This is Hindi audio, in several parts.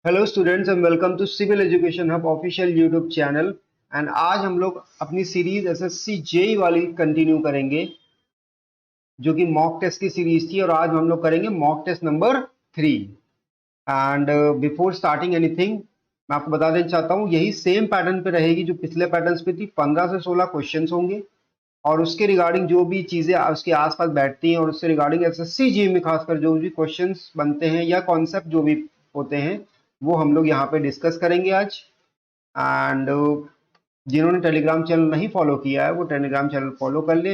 Hello students and welcome to civil education hub official YouTube channel. And आज हम लोग अपनी सीरीज एसएससी जेई वाली कंटिन्यू करेंगे, जो कि मॉक टेस्ट की सीरीज थी। और आज हम लोग करेंगे mock test number 3। And before starting anything, मैं आपको बता देना चाहता हूँ, यही सेम पैटर्न पे रहेगी जो पिछले पैटर्न्स पे थी। 15 से 16 क्वेश्चंस होंगे और उसके रिगार्डिंग जो भी चीजें उसके आसपास बैठती हैं और उससे रिगार्डिंग एसएससी जी में खासकर जो भी क्वेश्चंस बनते हैं या कॉन्सेप्ट जो भी होते हैं, वो हम लोग यहाँ पे डिस्कस करेंगे आज। एंड जिन्होंने टेलीग्राम चैनल नहीं फॉलो किया है वो टेलीग्राम चैनल फॉलो कर ले।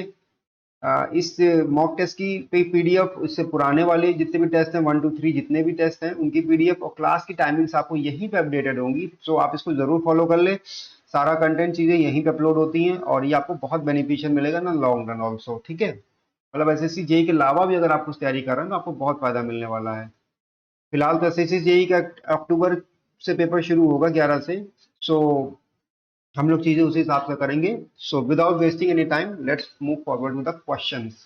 इस मॉक टेस्ट की पीडीएफ, इससे पुराने वाले जितने भी टेस्ट हैं 1 2 3 जितने भी टेस्ट हैं उनकी पीडीएफ और क्लास की टाइमिंग्स आपको यहीं पे अपडेटेड होंगी। सो आप इसको जरूर फॉलो कर ले। सारा कंटेंट चीजें यहीं पे अपलोड होती हैं और ये आपको बहुत बेनिफिशियल मिलेगा ना लॉन्ग रन ऑल्सो, ठीक है। मतलब एसएससी जेई के अलावा भी अगर आप कुछ तैयारी कर रहे हैं तो आपको बहुत फायदा मिलने वाला है। फिलहाल तो एसएससी जेई का अक्टूबर से पेपर शुरू होगा 11 से। सो हम लोग चीजें उसी हिसाब से करेंगे। So without wasting any time let's move forward with the questions.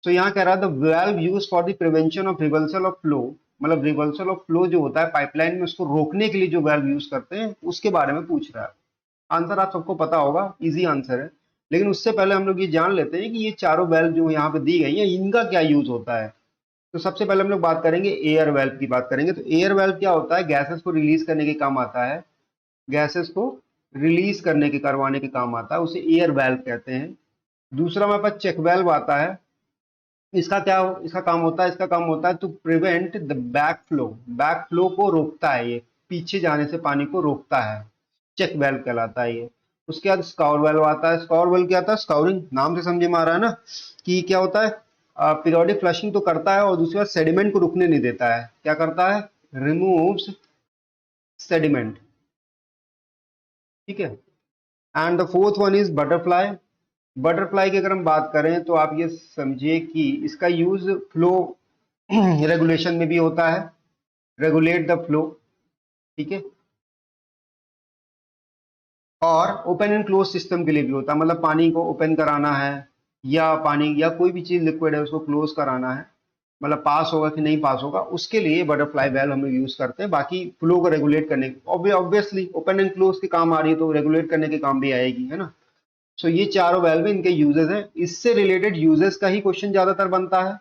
तो यहाँ कह रहा था valve use for the prevention of reversal of flow. मतलब रिवर्सल ऑफ फ्लो जो होता है पाइपलाइन में, उसको रोकने के लिए जो वाल्व यूज करते हैं उसके बारे में पूछ रहा है। आंसर आप सबको पता होगा, इजी आंसर है। लेकिन उससे पहले हम लोग ये जान लेते हैं कि ये चारों वाल्व जो यहाँ पे दी गई है इनका क्या यूज होता है। तो सबसे पहले हम लोग बात करेंगे एयर वाल्व की। बात करेंगे तो एयर वाल्व क्या होता है, गैसेस को रिलीज करने के काम आता है। गैसेस को रिलीज करने के करवाने के काम आता है, उसे एयर वाल्व कहते हैं। दूसरा हमारे पास चेक वाल्व आता है। इसका काम होता है, to prevent the back flow. Back flow को रोकता है ये, पीछे जाने से पानी को रोकता है। चेक वाल्व कहलाता है ये। उसके बाद स्काउर वाल्व आता है। स्काउर वाल्व क्या आता है, स्काउरिंग नाम से समझे में आ रहा है ना कि क्या होता है। पीरियोडिक फ्लशिंग तो करता है और दूसरी बात सेडिमेंट को रुकने नहीं देता है। क्या करता है, रिमूव्स सेडिमेंट, ठीक है। And the fourth one is butterfly. Butterfly की अगर हम बात करें तो आप ये समझिए कि इसका यूज फ्लो रेगुलेशन में भी होता है, रेगुलेट द फ्लो, ठीक है। और ओपन एंड क्लोज सिस्टम के लिए भी होता है, मतलब पानी को ओपन कराना है या पानी या कोई भी चीज लिक्विड है उसको क्लोज कराना है, मतलब पास होगा कि नहीं पास होगा, उसके लिए बटरफ्लाई वैल्व हम लोग यूज करते हैं। बाकी फ्लो को रेगुलेट करने, ऑब्वियसली ओपन एंड क्लोज के काम आ रही है तो रेगुलेट करने के काम भी आएगी, है ना। सो ये चारों वैल्व इनके यूजेस हैं। इससे रिलेटेड यूजेस का ही क्वेश्चन ज्यादातर बनता है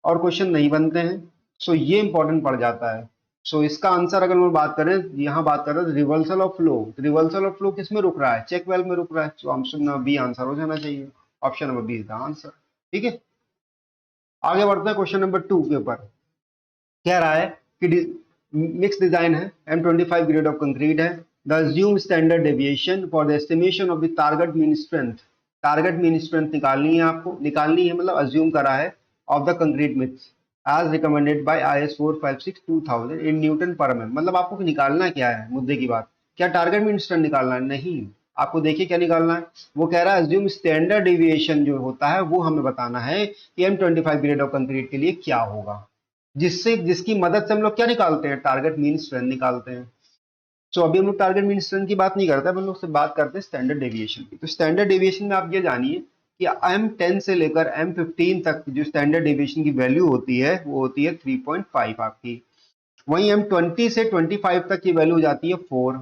और क्वेश्चन नहीं बनते हैं। सो ये इंपॉर्टेंट पड़ जाता है। सो इसका आंसर अगर हम बात करें, यहाँ बात कर रहे हैं reversal of flow. Reversal of flow किस में रुक रहा है, चेक वेल में रुक रहा है। So option number B answer हो जाना चाहिए। Option number B is the answer, ठीक है। आगे बढ़ते हैं क्वेश्चन नंबर 2 के ऊपर। कह रहा है कि मिक्स डिजाइन है, M25 ग्रेड ऑफ कंक्रीट है। The assume standard deviation for the estimation of the target mean strength. Target mean strength निकालनी है, आपको निकालनी है, मतलब अज्यूम करा है of the concrete mix as recommended by IS 456/2000 in newton per m. मतलब आपको निकालना क्या है, मुद्दे की बात, क्या टारगेट मीन स्ट्रेंथ निकालना है? नहीं, आपको देखिए क्या निकालना है। वो कह रहा है अज्यूम स्टैंडर्ड डेविएशन जो होता है वो हमें बताना है कि M25 ग्रेड ऑफ कंक्रीट के लिए क्या होगा, जिससे जिसकी मदद से हम लोग क्या निकालते हैं, टारगेट मीन स्ट्रेंथ निकालते हैं। सो अभी हम लोग टारगेट मीन स्ट्रेंथ की बात नहीं करते, हम लोग से बात करते हैं स्टैंडर्ड डेविएशन की। तो स्टैंडर्ड डेविएशन में आप ये जानिए कि M10 से लेकर M15 तक जो स्टैंडर्ड डेविएशन की वैल्यू होती है वो होती है 3.5 आपकी। वहीं M20 से 25 तक की वैल्यू हो जाती है 4।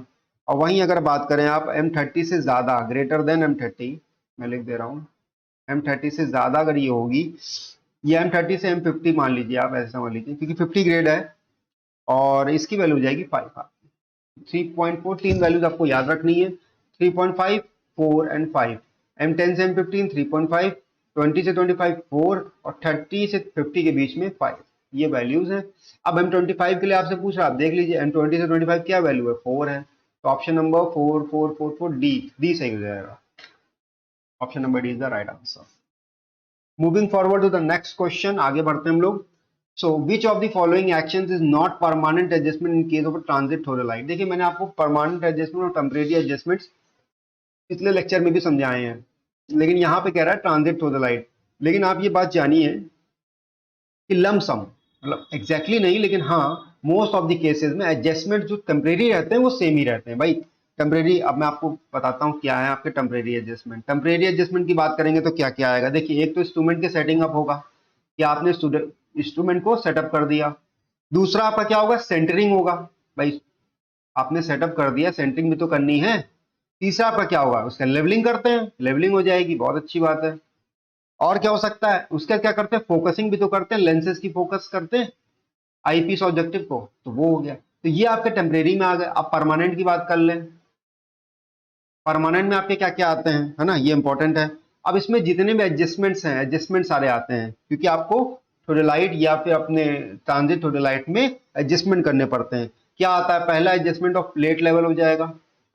और वहीं अगर बात करें आप M30 से ज्यादा, ग्रेटर देन M30, मैं लिख दे रहा हूँ, M30 से ज्यादा अगर ये होगी, ये M30 से M50 मान लीजिए, आप ऐसा मान लीजिए क्योंकि 50 ग्रेड है और इसकी वैल्यू हो जाएगी 5 आपकी। 3.4 तीन वैल्यूज आपको याद रखनी है, 3.5, 4 एंड 5। M10 से M15 3.5, 20 से 25 4 और 30 से 50 के बीच में 5, ये वैल्यूज हैं। अब M25 के लिए आपसे पूछ रहा है, आप देख लीजिए M20 से 25 क्या वैल्यू है, 4 है। तो ऑप्शन नंबर 4 डी सही हो जाएगा। Option number D is the right answer. Moving forward to the next question, आगे बढ़ते हैं हम लोग। So which of the following actions is not permanent adjustment in case of transit through the light. देखिए मैंने आपको परमानेंट एडजस्टमेंट और टेम्परेरी एडजस्टमेंट्स पिछले लेक्चर में भी समझाए हैं, लेकिन यहाँ पे कह रहा है ट्रांजिट थ्रू द लाइट। लेकिन आप ये बात जानिए कि लमसम, मतलब एग्जैक्टली नहीं लेकिन हाँ, मोस्ट ऑफ द केसेस में एडजस्टमेंट जो टेम्परेरी रहते हैं वो सेम ही रहते हैं भाई। टेम्परेरी, अब मैं आपको बताता हूँ क्या है आपके टेम्परेरी एडजस्टमेंट। टेम्परेरी एडजस्टमेंट की बात करेंगे तो क्या क्या आएगा, देखिए एक तो इंस्ट्रूमेंट के सेटिंग अप होगा कि आपने इंस्ट्रूमेंट को सेटअप कर दिया। दूसरा आपका क्या होगा, सेंटरिंग होगा, भाई आपने सेटअप कर दिया, सेंटरिंग भी तो करनी है। तीसरा आपका क्या होगा, उसका लेवलिंग करते हैं, लेवलिंग हो जाएगी, बहुत अच्छी बात है। और क्या हो सकता है, उसका क्या करते हैं, फोकसिंग भी तो करते हैं, लेंसेज की फोकस करते हैं आईपीस ऑब्जेक्टिव को, तो वो हो गया। तो ये आपके टेम्परेरी में आ गए। अब परमानेंट की बात कर लें, परमानेंट में आपके क्या क्या आते हैं, है ना, ये इंपॉर्टेंट है। अब इसमें जितने भी एडजस्टमेंट्स हैं, एडजस्टमेंट सारे आते हैं, क्योंकि आपको थोड़ेलाइट या फिर अपने ट्रांजिट थोड़ेलाइट में एडजस्टमेंट करने पड़ते हैं। क्या आता है, पहला एडजस्टमेंट ऑफ प्लेट लेवल हो जाएगा,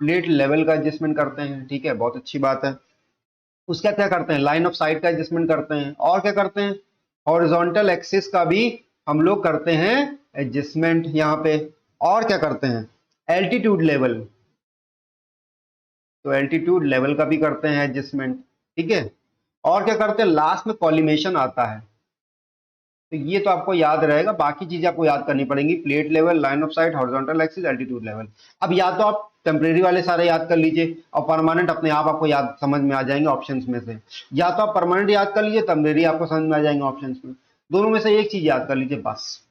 प्लेट लेवल का एडजस्टमेंट करते हैं, ठीक है, बहुत अच्छी बात है। उसका क्या करते हैं, लाइन ऑफ साइट का एडजस्टमेंट करते हैं, और क्या करते हैं, हॉरिजॉन्टल एक्सिस का भी हम लोग करते हैं एडजस्टमेंट यहाँ पे। और क्या करते हैं, एल्टीट्यूड लेवल, तो एल्टीट्यूड लेवल का भी करते हैं एडजस्टमेंट, ठीक है। और क्या करते हैं, लास्ट में कॉलिमेशन आता है। तो ये तो आपको याद रहेगा, बाकी चीजें आपको याद करनी पड़ेंगी, plate level, line of site, horizontal axis, altitude level. अब या तो आप टेम्परेरी वाले सारे याद कर लीजिए, और परमानेंट अपने आप आपको याद समझ में आ जाएंगे ऑप्शंस में से। या तो आप परमानेंट याद कर लीजिए, टेम्परेरी आपको समझ में आ जाएंगे ऑप्शंस में। दोनों में से एक चीज याद कर लीजिए बस।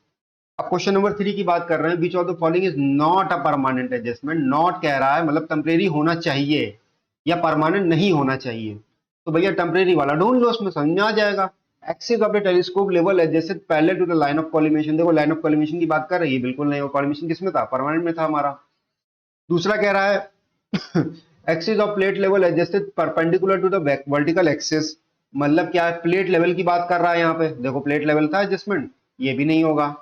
अब क्वेश्चन नंबर 3 की बात कर रहे हैं, विच of the following is not a permanent adjustment. Not कह रहा है मतलब टेम्परेरी होना चाहिए या परमानेंट नहीं होना चाहिए। तो भैया टेम्परेरी वाला ढूंढ लो, उसमें समझ में आ जाएगा। Axis of the telescope level adjusted parallel to the line of collimation. देखो लाइन ऑफ कॉलिमेशन की बात कर रही है, बिल्कुल नहीं, वो कॉलिमेशन किसमें था, परमानेंट में था हमारा। दूसरा कह रहा है axis of plate level adjusted perpendicular to the vertical axis. मतलब क्या है, प्लेट लेवल की बात कर रहा है यहाँ पे, देखो प्लेट लेवल था एडजस्टमेंट, ये भी नहीं होगा।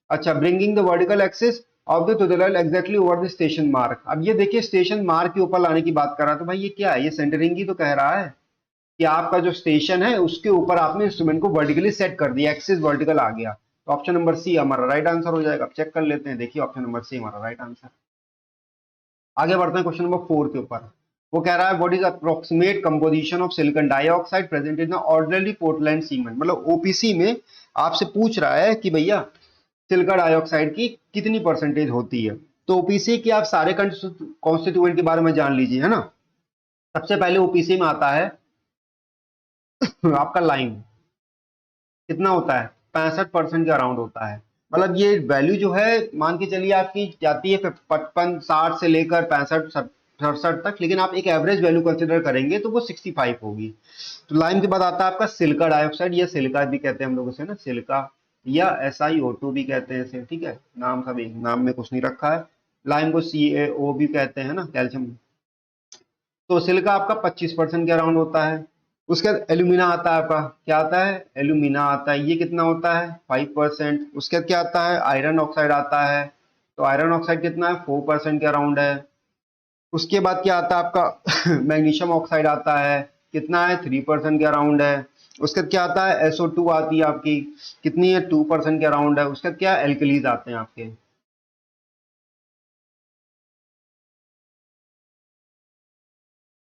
अच्छा, bringing the vertical axis of the tutorial exactly over the station mark. अब ये देखिए स्टेशन मार्क के ऊपर लाने की बात कर रहा है, तो भाई ये क्या है, ये सेंटरिंग की तो कह रहा है कि आपका जो स्टेशन है उसके ऊपर आपने इंस्ट्रूमेंट को वर्टिकली सेट कर दिया, एक्सिस वर्टिकल आ गया। तो ऑप्शन नंबर सी हमारा राइट आंसर हो जाएगा। अब चेक कर लेते हैं, देखिए ऑप्शन नंबर सी हमारा राइट आंसर। आगे बढ़ते हैं क्वेश्चन नंबर 4 के ऊपर। वो कह रहा है what is approximate composition of silicon dioxide present in ordinary Portland cement. मतलब ओपीसी में आपसे पूछ रहा है कि भैया सिलिकॉन डाइऑक्साइड की कितनी परसेंटेज होती है। तो ओपीसी के आप सारे कॉन्स्टिट्यूएंट के बारे में जान लीजिए, है ना। सबसे पहले ओपीसी में आता है आपका लाइम, कितना होता है, 65% के अराउंड होता है। मतलब ये वैल्यू जो है मान के चलिए आपकी जाती है 55 60 से लेकर 65 67 तक, लेकिन आप एक एवरेज वैल्यू कंसिडर करेंगे तो वो 65 होगी। तो लाइम के बाद आता है आपका सिलिका डाइऑक्साइड, या सिलिका भी कहते हैं हम लोग उसे ना, सिलिका या SiO2 भी कहते हैं इसे, ठीक है, नाम सब एक, नाम में कुछ नहीं रखा है। लाइम को CaO भी कहते हैं ना, कैल्शियम। तो सिलिका आपका 25% के अराउंड होता है। उसके बाद एल्यूमिना आता है आपका, क्या आता है, एल्यूमिना आता है, ये कितना होता है 5%। उसके बाद क्या आता है, आयरन ऑक्साइड आता है, तो आयरन ऑक्साइड कितना है 4% के अराउंड है। उसके बाद क्या आता है आपका मैग्नीशियम ऑक्साइड आता है, कितना है 3% के अराउंड है। उसके बाद क्या आता है, SO2 आती है आपकी, कितनी है 2% के अराउंड है। उसके बाद क्या एल्कलीज आते हैं आपके,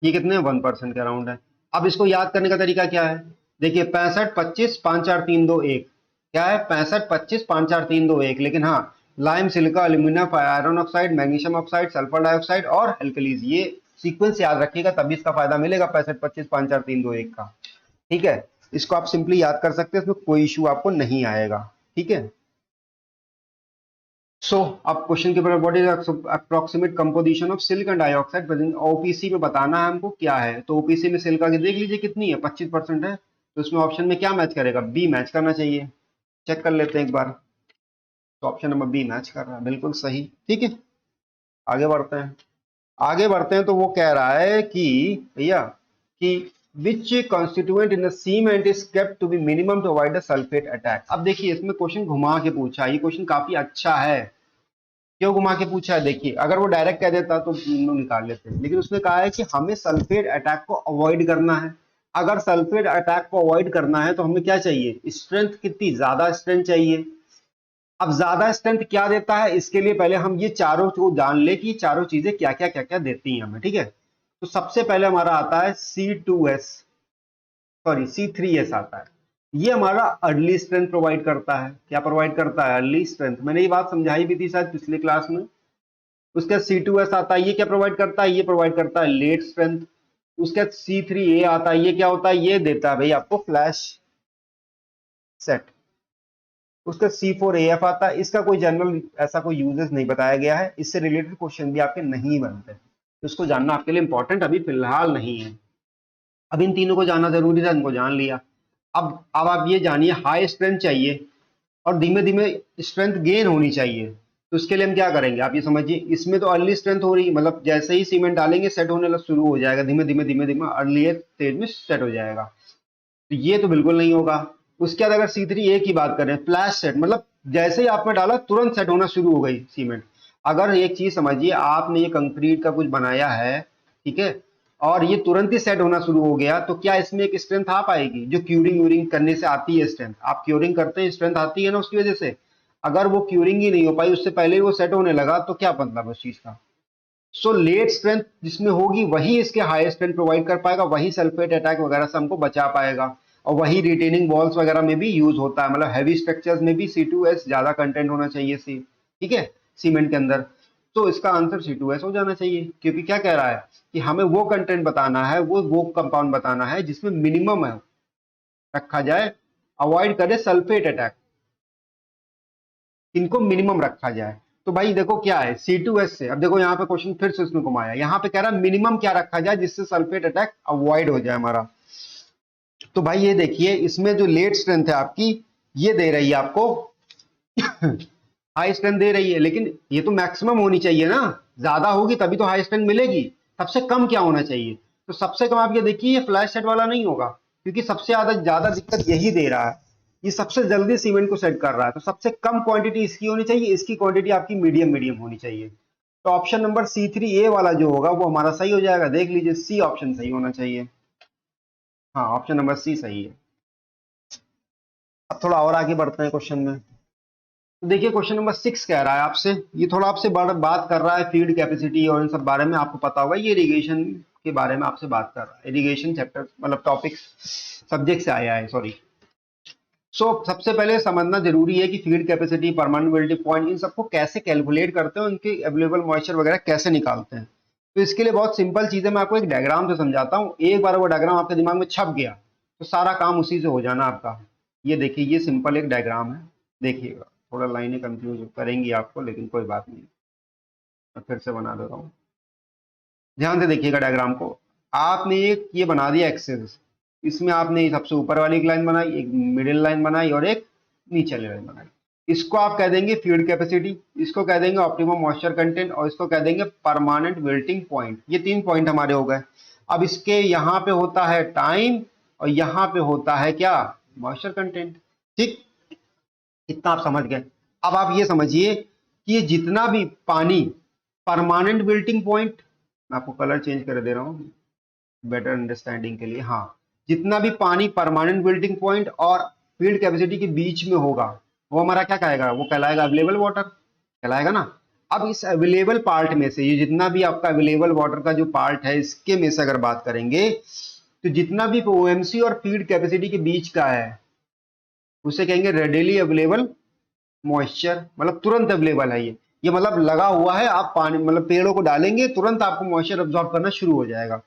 ये कितने 1% के अराउंड है। अब इसको याद करने का तरीका क्या है, देखिए 65 25 5 4 3 2 1, क्या है 65 25 5 4 3 2 1। लेकिन हाँ, lime silica alumina iron oxide magnesium oxide sulphur dioxide और एल्कलीज, ये सीक्वेंस याद रखिएगा, तभी इसका फायदा मिलेगा 65 25 5 4 3 2 1 का। ठीक है, इसको आप सिंपली याद कर सकते हैं, इसमें कोई इशू आपको नहीं आएगा। ठीक है, सो अब क्वेश्चन के ऊपर what is approximate composition of silicon dioxide present. OPC में बताना है हमको क्या है, तो ओपीसी में सिलिका की देख लीजिए कितनी है, 25% है। तो इसमें ऑप्शन में क्या मैच करेगा, बी मैच करना चाहिए। चेक कर लेते हैं एक बार, तो ऑप्शन नंबर बी मैच कर रहा है, बिल्कुल सही। ठीक है, आगे बढ़ते हैं। आगे बढ़ते हैं तो वो कह रहा है कि भैया कि which constituent in the cement is kept to be minimum to avoid the sulphate attack. अब देखिए इसमें क्वेश्चन घुमा के पूछा है, ये क्वेश्चन काफी अच्छा है। क्यों घुमा के पूछा है, देखिए अगर वो डायरेक्ट कह देता तो हम लोग निकाल लेते हैं, लेकिन उसने कहा है कि हमें सल्फेट अटैक को अवॉइड करना है। अगर सल्फेट अटैक को अवॉइड करना है तो हमें क्या चाहिए, स्ट्रेंथ, कितनी ज्यादा स्ट्रेंथ चाहिए। अब ज्यादा स्ट्रेंथ क्या देता है, इसके लिए पहले हम ये चारों को जान ले कि चारों चीजें क्या क्या देती हैं हमें। ठीक है, तो सबसे पहले हमारा आता है C2S, सॉरी C3S आता है। ये हमारा अर्ली स्ट्रेंथ प्रोवाइड करता है। क्या प्रोवाइड करता है, अर्ली स्ट्रेंथ। मैंने ये बात समझाई भी थी शायद पिछले क्लास में। उसके बाद C2S आता है, ये क्या प्रोवाइड करता है, ये प्रोवाइड करता है लेट स्ट्रेंथ। उसके बाद C3A आता है, ये क्या होता है, ये देता है भाई आपको फ्लैश सेट। उसका C4AF आता है। इसका कोई जनरल ऐसा कोई यूजेस नहीं बताया गया है, इससे रिलेटेड क्वेश्चन भी आपके नहीं बनते, तो इसको जानना आपके लिए इंपॉर्टेंट अभी फिलहाल नहीं है। अब इन तीनों को जानना जरूरी था, इनको जान लिया। अब आप ये जानिए, हाई स्ट्रेंथ चाहिए और धीमे धीमे स्ट्रेंथ गेन होनी चाहिए, तो उसके लिए हम क्या करेंगे आप ये समझिए। इसमें तो अर्ली स्ट्रेंथ हो रही, मतलब जैसे ही सीमेंट डालेंगे सेट होने लग शुरू हो जाएगा, धीमे धीमे धीमे धीमे अर्ली स्टेज में सेट हो जाएगा, तो ये तो बिल्कुल नहीं होगा। उसके बाद अगर C3A की बात करें, फ्लैश सेट, मतलब जैसे ही आपने डाला तुरंत सेट होना शुरू हो गई सीमेंट। अगर एक चीज समझिए, आपने ये कंक्रीट का कुछ बनाया है, ठीक है, और ये तुरंत ही सेट होना शुरू हो गया, तो क्या इसमें एक स्ट्रेंथ आ पाएगी जो क्यूरिंग व्यूरिंग करने से आती है स्ट्रेंथ? आप क्यूरिंग करते हैं, स्ट्रेंथ आती है ना उसकी वजह से। अगर वो क्यूरिंग ही नहीं हो पाई, उससे पहले ही वो सेट होने लगा, तो क्या मतलब उस चीज का? सो लेट स्ट्रेंथ जिसमें होगी वही इसके हाई स्ट्रेंथ प्रोवाइड कर पाएगा, वही सल्फेट अटैक वगैरह से हमको बचा पाएगा, और वही रिटेनिंग वॉल्स वगैरह में भी यूज होता है, मतलब हैवी स्ट्रक्चर्स में भी C2S ज्यादा कंटेंट होना चाहिए, सी ठीक है, सीमेंट के अंदर। तो इसका आंसर C2S हो जाना चाहिए, क्योंकि क्या कह रहा है कि हमें वो कंटेंट बताना है, वो कंपाउंड बताना है जिसमें मिनिमम है रखा जाए, अवॉइड करे सल्फेट अटैक, इनको मिनिमम रखा जाए। तो भाई देखो क्या है C2S से, अब देखो यहाँ पे क्वेश्चन फिर से उसने घुमाया, यहाँ पे कह रहा है मिनिमम क्या रखा जाए जिससे सल्फेट अटैक अवॉइड हो जाए हमारा। तो भाई ये देखिए, इसमें जो लेट स्ट्रेंथ है आपकी, ये दे रही है आपको हाई स्ट्रेंथ दे रही है, लेकिन ये तो मैक्सिमम होनी चाहिए ना, ज्यादा होगी तभी तो हाई स्ट्रेंथ मिलेगी। सबसे कम क्या होना चाहिए? तो सबसे कम आप ये देखिए, ये फ्लैश सेट वाला नहीं होगा, क्योंकि सबसे ज्यादा ज्यादा दिक्कत यही दे रहा है, ये सबसे जल्दी सीमेंट को सेट कर रहा है, तो सबसे कम क्वांटिटी इसकी होनी चाहिए, इसकी क्वांटिटी आपकी मीडियम मीडियम होनी चाहिए। तो ऑप्शन नंबर C3A वाला जो होगा वो हमारा सही हो जाएगा, देख लीजिए सी ऑप्शन सही होना चाहिए। हाँ, ऑप्शन नंबर सी सही है। अब थोड़ा और आगे बढ़ते हैं क्वेश्चन में। तो देखिए क्वेश्चन नंबर 6 कह रहा है आपसे, ये थोड़ा आपसे बात कर रहा है फील्ड कैपेसिटी और इन सब बारे में, आपको पता होगा ये इरिगेशन के बारे में आपसे बात कर रहा है, इरिगेशन चैप्टर मतलब टॉपिक सब्जेक्ट से आया है, सॉरी। सबसे पहले समझना जरूरी है कि फील्ड कैपेसिटी, परमानेंट पॉइंट, इन सबको कैसे कैलकुलेट करते हैं, उनके अवेलेबल मॉइस्चर वगैरह कैसे निकालते हैं। तो इसके लिए बहुत सिंपल चीज है, मैं आपको एक डायग्राम से समझाता हूँ, एक बार वो डायग्राम आपके दिमाग में छप गया तो सारा काम उसी से हो जाना आपका। ये देखिए, ये सिंपल एक डायग्राम है, देखिएगा, थोड़ा लाइनें कंफ्यूज करेंगी आपको, लेकिन कोई बात नहीं, मैं फिर से बना देता हूँ, ध्यान से देखिएगा डायग्राम को। आपने एक ये बना दिया एक्सेस, इसमें आपने सबसे ऊपर वाली एक लाइन बनाई, एक मिडिल लाइन बनाई और एक नीचे वाली लाइन बनाई। इसको आप कह देंगे फील्ड कैपेसिटी, इसको कह देंगे ऑप्टिमम मॉइस्चर कंटेंट, और इसको कह देंगे परमानेंट विल्टिंग पॉइंट। ये 3 पॉइंट हमारे हो गए। अब इसके यहाँ पे होता है टाइम और यहाँ पे होता है क्या, मॉइस्चर कंटेंट, ठीक, इतना आप समझ गए। अब आप ये समझिए कि ये जितना भी पानी, परमानेंट विल्टिंग पॉइंट, मैं आपको कलर चेंज कर दे रहा हूं बेटर अंडरस्टैंडिंग के लिए, हाँ, जितना भी पानी परमानेंट विल्टिंग पॉइंट और फील्ड कैपेसिटी के बीच में होगा, वो हमारा क्या कहेगा, वो कहलाएगा अवेलेबल वाटर, कहलाएगा ना। अब इस अवेलेबल पार्ट में से, ये जितना भी आपका अवेलेबल वाटर का जो पार्ट है, इसके में से अगर बात करेंगे, तो जितना भी OMC और फील्ड कैपेसिटी के बीच का है उसे कहेंगे रेडिली अवेलेबल मॉइस्चर, मतलब तुरंत अवेलेबल है ये मतलब लगा हुआ है, आप पानी मतलब पेड़ों को डालेंगे तुरंत आपको मॉइस्चर अब्सॉर्ब करना शुरू हो जाएगा।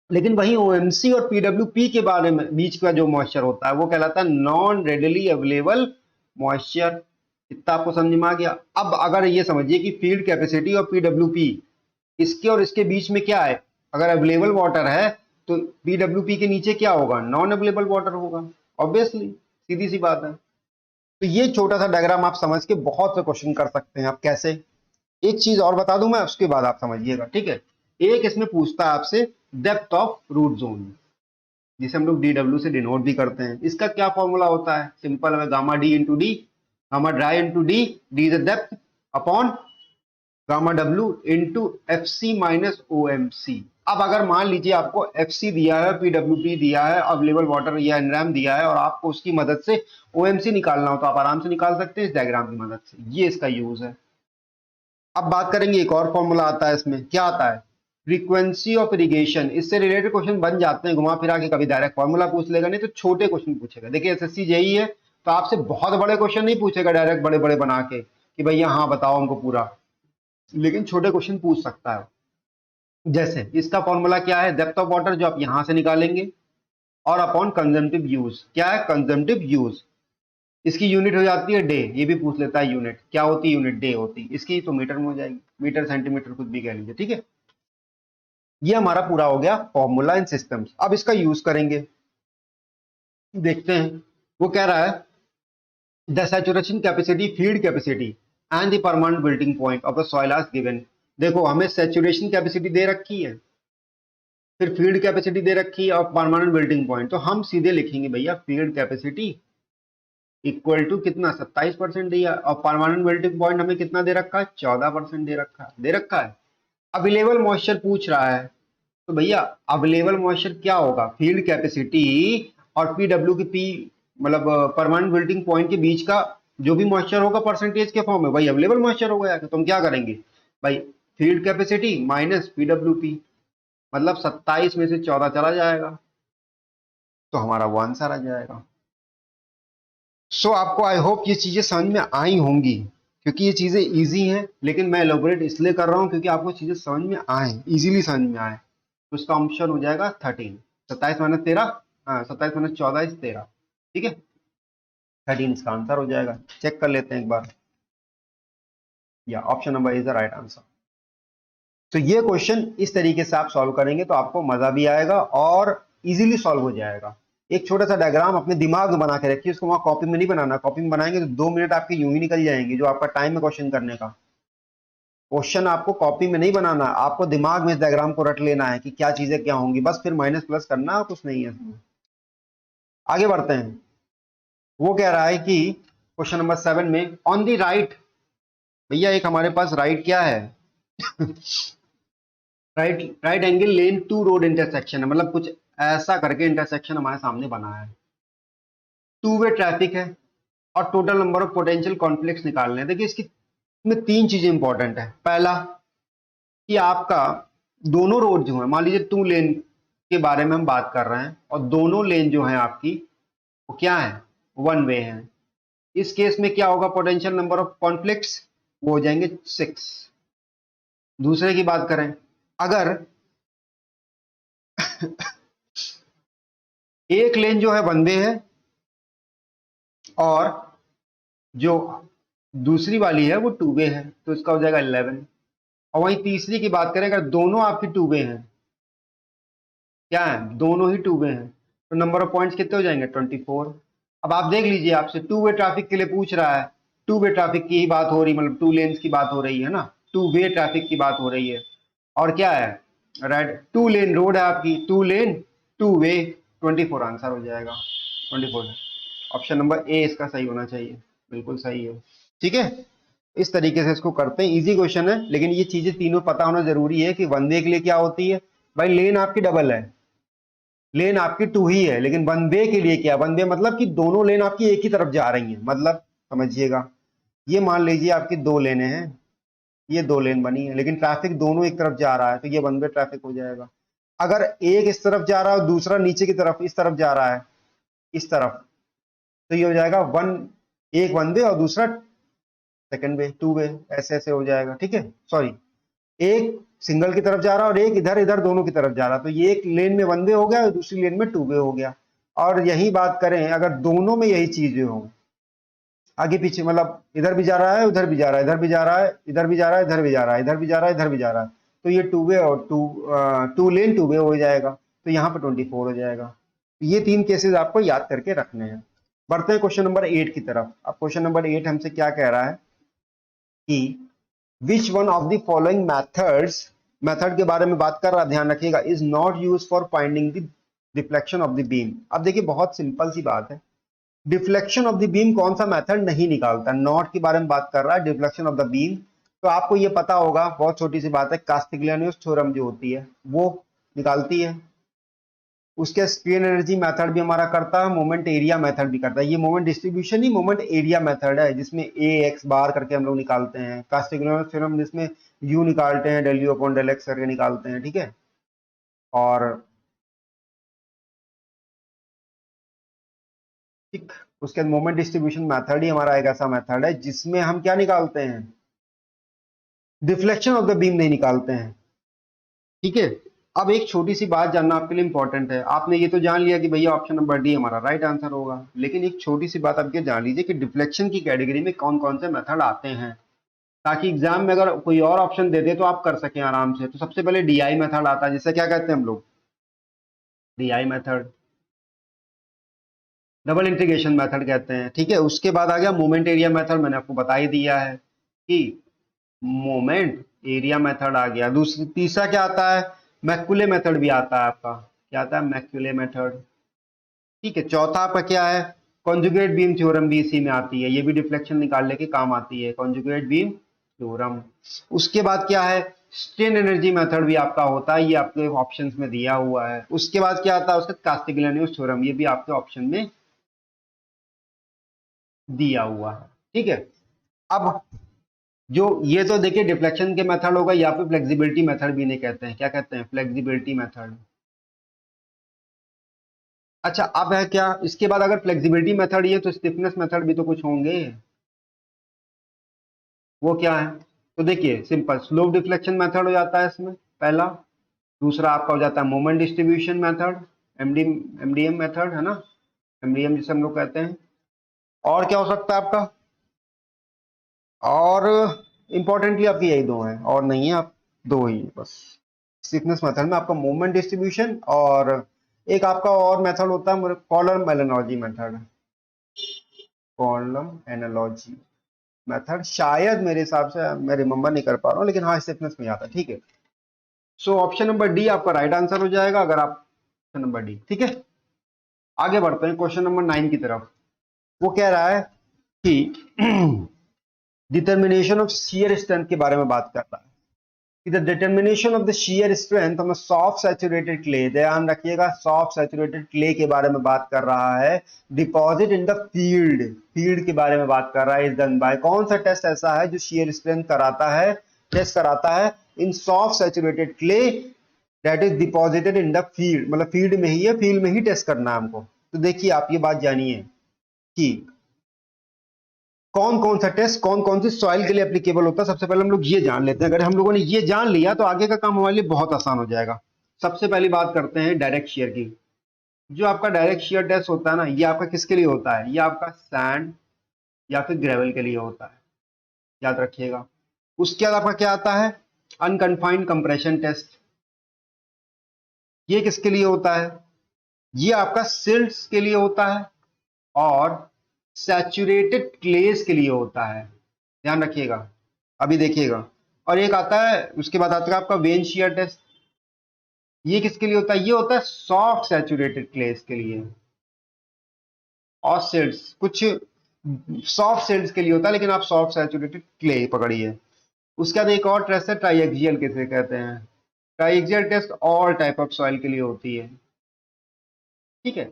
लेकिन वही OMC और PWP के बारे में बीच का जो मॉइस्चर होता है वो कहलाता है नॉन रेडिली अवेलेबल मॉइस्चर। इतना आपको समझ में आ गया। अब अगर ये समझिए कि फील्ड कैपेसिटी और PWP, इसके और इसके बीच में क्या है, अगर अवेलेबल वाटर है तो PWP के नीचे क्या होगा, नॉन अवेलेबल वाटर होगा, ऑब्वियसली, सीधी सी बात है। तो ये छोटा सा डायग्राम आप समझ के बहुत से क्वेश्चन कर सकते हैं। आप कैसे, एक चीज और बता दूं मैं, उसके बाद आप समझिएगा, ठीक है। एक इसमें पूछता है आपसे डेप्थ ऑफ रूट जोन, जिसे हम लोग DW से डिनोट भी करते हैं। इसका क्या फॉर्मूला होता है, सिंपल है, gamma D into D, gamma dry into D, D is depth upon gamma W into F C minus O M C. अब अगर मान लीजिए आपको एफ सी दिया है, PWP दिया है, अवेलेबल वाटर या एनरैम दिया है, और आपको उसकी मदद से OMC निकालना हो, तो आप आराम से निकाल सकते हैं इस डायग्राम की मदद से, ये इसका यूज है। अब बात करेंगे, एक और फॉर्मूला आता है इसमें, क्या आता है, फ्रीक्वेंसी ऑफ इरिगेशन। इससे रिलेटेड क्वेश्चन बन जाते हैं घुमा फिरा के, कभी डायरेक्ट फॉर्मूला पूछ लेगा, नहीं तो छोटे क्वेश्चन पूछेगा। देखिए SSC जेई है तो आपसे बहुत बड़े क्वेश्चन नहीं पूछेगा डायरेक्ट बड़े बड़े बना के कि भैया हाँ बताओ हमको पूरा, लेकिन छोटे क्वेश्चन पूछ सकता है। जैसे इसका फॉर्मूला क्या है, डेप्थ ऑफ वाटर जो आप यहां से निकालेंगे, और अपॉन कंजम्पटिव यूज, क्या है कंजम्पटिव यूज, इसकी यूनिट हो जाती है डे, ये भी पूछ लेता है यूनिट क्या होती है, यूनिट डे होती है इसकी, तो मीटर में हो जाएगी, मीटर सेंटीमीटर कुछ भी कह लीजिए, ठीक है। ये हमारा पूरा हो गया फॉर्मूला इन सिस्टम्स। अब इसका यूज करेंगे, देखते हैं। वो कह रहा है the saturation capacity, field capacity and the permanent building point of the soil are given. देखो हमें सैचुरेशन कैपेसिटी दे रखी है, फिर फील्ड कैपेसिटी दे रखी है और परमानेंट बिल्डिंग पॉइंट, तो हम सीधे लिखेंगे भैया फील्ड कैपेसिटी इक्वल टू कितना 27% दिया, और परमानेंट मेल्टिंग पॉइंट हमें कितना दे रखा है 14% दे रखा है। अवेलेबल मॉइस्चर पूछ रहा है, तो भैया अवेलेबल मॉइस्चर क्या होगा, फील्ड कैपेसिटी और पीडब्ल्यू की पी मतलब परमानेंट मेल्टिंग पॉइंट के बीच का जो भी मॉइस्चर होगा परसेंटेज के फॉर्म में वही अवेलेबल मॉइस्चर होगा। तो हम क्या करेंगे भाई, field capacity minus PW P, मतलब 27 में से 14 चला जाएगा, तो हमारा वो आंसर आ जाएगा। सो आपको आई होप ये चीजें समझ में आई होंगी, क्योंकि ये चीजें इजी हैं, लेकिन मैं एलोबरेट इसलिए कर रहा हूं क्योंकि आपको चीजें समझ में आए, इजीली समझ में आए। तो इसका ऑप्शन हो जाएगा 13, 27 - 13, हाँ 27 - 14 = 13, ठीक है, 13 इसका आंसर हो जाएगा। चेक कर लेते हैं एक बार, या option number is the right answer. तो ये क्वेश्चन इस तरीके से आप सॉल्व करेंगे तो आपको मजा भी आएगा और इजीली सॉल्व हो जाएगा। एक छोटा सा डायग्राम अपने दिमाग में बना के रखिए, उसको वहां कॉपी में नहीं बनाना, कॉपी में बनाएंगे तो 2 मिनट आपके यूं ही निकल जाएंगे, जो आपका टाइम है क्वेश्चन करने का। क्वेश्चन आपको कॉपी में नहीं बनाना, आपको दिमाग में इस डायग्राम को रट लेना है कि क्या चीजें क्या होंगी, बस फिर माइनस प्लस करना कुछ नहीं है। आगे बढ़ते हैं। वो कह रहा है कि क्वेश्चन नंबर 7 में ऑन दी राइट, भैया एक हमारे पास राइट क्या है right angle lane to road intersection है, मतलब कुछ ऐसा करके इंटरसेक्शन हमारे सामने बना है, टू वे ट्रैफिक है और total number of potential conflicts निकालने हैं। देखिए इसकी में 3 चीजें इंपॉर्टेंट है। पहला कि आपका दोनों रोड जो है, मान लीजिए 2 लेन के बारे में हम बात कर रहे हैं और दोनों लेन जो है आपकी वो क्या है 1 वे है। इस केस में क्या होगा, पोटेंशियल नंबर ऑफ कॉन्फ्लिक्ट्स वो हो जाएंगे 6। दूसरे की बात करें, अगर एक लेन जो है 1 वे है और जो दूसरी वाली है वो 2 वे है, तो इसका हो जाएगा 11। और वहीं तीसरी की बात करें, अगर दोनों आपकी 2 वे हैं, क्या है दोनों ही 2 वे हैं, तो नंबर ऑफ पॉइंट्स कितने हो जाएंगे 24। अब आप देख लीजिए, आपसे 2 वे ट्रैफिक के लिए पूछ रहा है, 2 वे ट्रैफिक की ही बात हो रही, मतलब 2 लेन्स की बात हो रही है ना, 2 वे ट्रैफिक की बात हो रही है। और क्या है, रेड 2 लेन रोड है आपकी, 2 लेन 2 वे, 24 आंसर हो जाएगा, 24। ऑप्शन नंबर ए इसका सही होना चाहिए, बिल्कुल सही है, ठीक है। इस तरीके से इसको करते हैं, इजी क्वेश्चन है, लेकिन ये चीजें तीनों पता होना जरूरी है कि 1 वे के लिए क्या होती है। भाई लेन आपकी डबल है, लेन आपकी 2 ही है, लेकिन 1 वे के लिए क्या, 1 वे मतलब कि दोनों लेन आपकी एक ही तरफ जा रही हैं, मतलब समझिएगा, ये मान लीजिए आपकी 2 लेने हैं, ये 2 लेन बनी है, लेकिन ट्रैफिक दोनों एक तरफ जा रहा है, तो ये 1 वे ट्रैफिक हो जाएगा। अगर एक इस तरफ जा रहा है और दूसरा नीचे की तरफ इस तरफ जा रहा है, इस तरफ, तो ये हो जाएगा एक 1 वे और दूसरा सेकंड वे 2 वे, ऐसे ऐसे हो जाएगा, ठीक है। सॉरी, एक सिंगल की तरफ जा रहा है और एक इधर इधर दोनों की तरफ जा रहा है, तो ये एक लेन में 1 वे हो गया और दूसरी लेन में 2 वे हो गया। और यही बात करें अगर दोनों में यही चीजें हो, आगे पीछे, मतलब इधर भी जा रहा है उधर भी जा रहा है, इधर भी जा रहा है इधर भी जा रहा है, इधर भी जा रहा है, इधर भी जा रहा है इधर भी जा रहा है, तो ये 2 वे और 2 लेन 2 वे हो जाएगा, तो यहाँ पे 24 हो जाएगा। ये 3 केसेस आपको याद करके रखने हैं। बढ़ते हैं क्वेश्चन नंबर 8 की तरफ। अब क्वेश्चन नंबर 8 हमसे क्या कह रहा है कि which one of the following methods, method के बारे में बात कर रहा है, ध्यान रखिएगा, is not use for finding the deflection of the beam. अब देखिए बहुत सिंपल सी बात है, डिफ्लेक्शन ऑफ द बीम कौन सा मेथड नहीं निकालता, नॉट के बारे में बात कर रहा है, डिफ्लेक्शन ऑफ द बीम। तो आपको ये पता होगा, बहुत छोटी सी बात है, कास्टिग्लियानोस थ्योरम जो होती है वो निकालती है। उसके स्ट्रेन एनर्जी मेथड भी हमारा करता है, मोमेंट एरिया मेथड भी करता है। ये मोमेंट डिस्ट्रीब्यूशन ही मोमेंट एरिया मेथड है, जिसमें ए एक्स बार करके हम लोग निकालते हैं, कास्टिग्लियानोस थ्योरम जिसमें यू निकालते हैं, del U upon del X करके निकालते हैं, ठीक है। और ठीक, उसके मोमेंट डिस्ट्रीब्यूशन मेथड ही हमारा एक ऐसा मेथड है जिसमें हम क्या निकालते हैं, डिफ्लेक्शन ऑफ द बीम नहीं निकालते हैं, ठीक है। अब एक छोटी सी बात जानना आपके लिए इंपॉर्टेंट है। आपने ये तो जान लिया कि भैया ऑप्शन नंबर डी हमारा राइट आंसर होगा, लेकिन एक छोटी सी बात आप ये जान लीजिए कि डिफ्लेक्शन की कैटेगरी में कौन कौन से मेथड आते हैं, ताकि एग्जाम में अगर कोई और ऑप्शन दे दे तो आप कर सकें आराम से। तो सबसे पहले डीआई मेथड आता है, जिसे क्या कहते हैं हम लोग, DI method, double integration method कहते हैं, ठीक है। उसके बाद आ गया मोमेंट एरिया मेथड, मैंने आपको बता ही दिया है कि मोमेंट एरिया मेथड आ गया। दूसरी तीसरा क्या आता है, मैक्यूले मेथड भी आता है आपका, क्या आता है, मैक्यूले मेथड, ठीक है। चौथा आपका क्या है, कॉन्जुगेट बीम थ्योरम भी इसी में आती है, ये भी डिफ्लेक्शन निकालने के काम आती है, कॉन्जुगेट बीम थ्योरम। उसके बाद क्या है, स्ट्रेन एनर्जी मेथड भी आपका होता है, ये आपके ऑप्शंस में दिया हुआ है। उसके बाद क्या आता है, उसका कास्टिग्लियानोस थ्योरम, ये भी आपके ऑप्शन में दिया हुआ है, ठीक है। अब जो ये तो देखिए डिफ्लेक्शन के मेथड होगा, या फिर फ्लेक्सिबिलिटी मेथड भी नहीं कहते हैं, क्या कहते हैं, फ्लेक्सिबिलिटी मेथड। अच्छा, अब है क्या, इसके बाद अगर फ्लेक्सिबिलिटी मेथड ये तो स्टिफनेस मेथड भी तो कुछ होंगे, वो क्या है, तो देखिए सिंपल स्लोप डिफ्लेक्शन मेथड हो जाता है इसमें पहला। दूसरा आपका हो जाता है moment distribution method, MD MDM method है ना, एमडीएम जिसे हम लोग कहते हैं। और क्या हो सकता है आपका, और इंपॉर्टेंटली आपकी यही दो हैं, और नहीं है, आप दो ही हैं बस। स्टिफनेस मेथड में आपका मोमेंट डिस्ट्रीब्यूशन, और एक आपका और मेथड होता है column analogy method, column analogy method, शायद मेरे हिसाब से मैं रिमेंबर नहीं कर पा रहा हूँ, लेकिन हाँ स्टिफनेस में आता है, ठीक है। सो ऑप्शन नंबर डी आपका राइट आंसर हो जाएगा, अगर आप ऑप्शन नंबर डी, ठीक है। आगे बढ़ते हैं क्वेश्चन नंबर 9 की तरफ। वो कह रहा है कि डिटर्मिनेशन ऑफ शियर स्ट्रेंथ के बारे में बात कर रहा है, कि the determination of the shear strength of a soft saturated clay, ध्यान रखिएगा सॉफ्ट सैचुरेटेड क्ले के बारे में बात कर रहा है, deposit in the field, field के बारे में बात कर रहा है, इज डन बाय, कौन सा टेस्ट ऐसा है जो शियर स्ट्रेंथ कराता है, टेस्ट कराता है in soft saturated clay that is deposited in the field, मतलब फील्ड में ही है, फील्ड में ही टेस्ट करना है हमको। तो देखिए आप ये बात जानिए कि कौन कौन सा टेस्ट कौन कौन सी सॉइल के लिए एप्लीकेबल होता है। सबसे पहले हम लोग ये जान लेते हैं, अगर हम लोगों ने ये जान लिया तो आगे का काम हमारे लिए बहुत आसान हो जाएगा। सबसे पहली बात करते हैं डायरेक्ट शेयर की। जो आपका डायरेक्ट शेयर टेस्ट होता है ना, ये आपका किसके लिए होता है, ये आपका सैंड या फिर ग्रेवल के लिए होता है, याद रखिएगा। उसके बाद आपका क्या आता है, अनकन्फाइंड कंप्रेशन टेस्ट, ये किसके लिए होता है, ये आपका सिल्ट्स के लिए होता है और सैचुरेटेड क्लेस के लिए होता है, ध्यान रखिएगा। अभी देखिएगा, और एक आता है उसके बाद आता है आपका वेन शियर टेस्ट, ये किसके लिए होता है, ये होता है सॉफ्ट सैचुरेटेड क्लेस के लिए, और सिल्ट्स कुछ सॉफ्ट सिल्ट्स के लिए होता है, लेकिन आप सॉफ्ट सैचुरेटेड क्ले पकड़िए। उसके बाद एक और टेस्ट है ट्राइएक्सियल, किसे कहते हैं, triaxial test all type of soil के लिए होती है, ठीक है।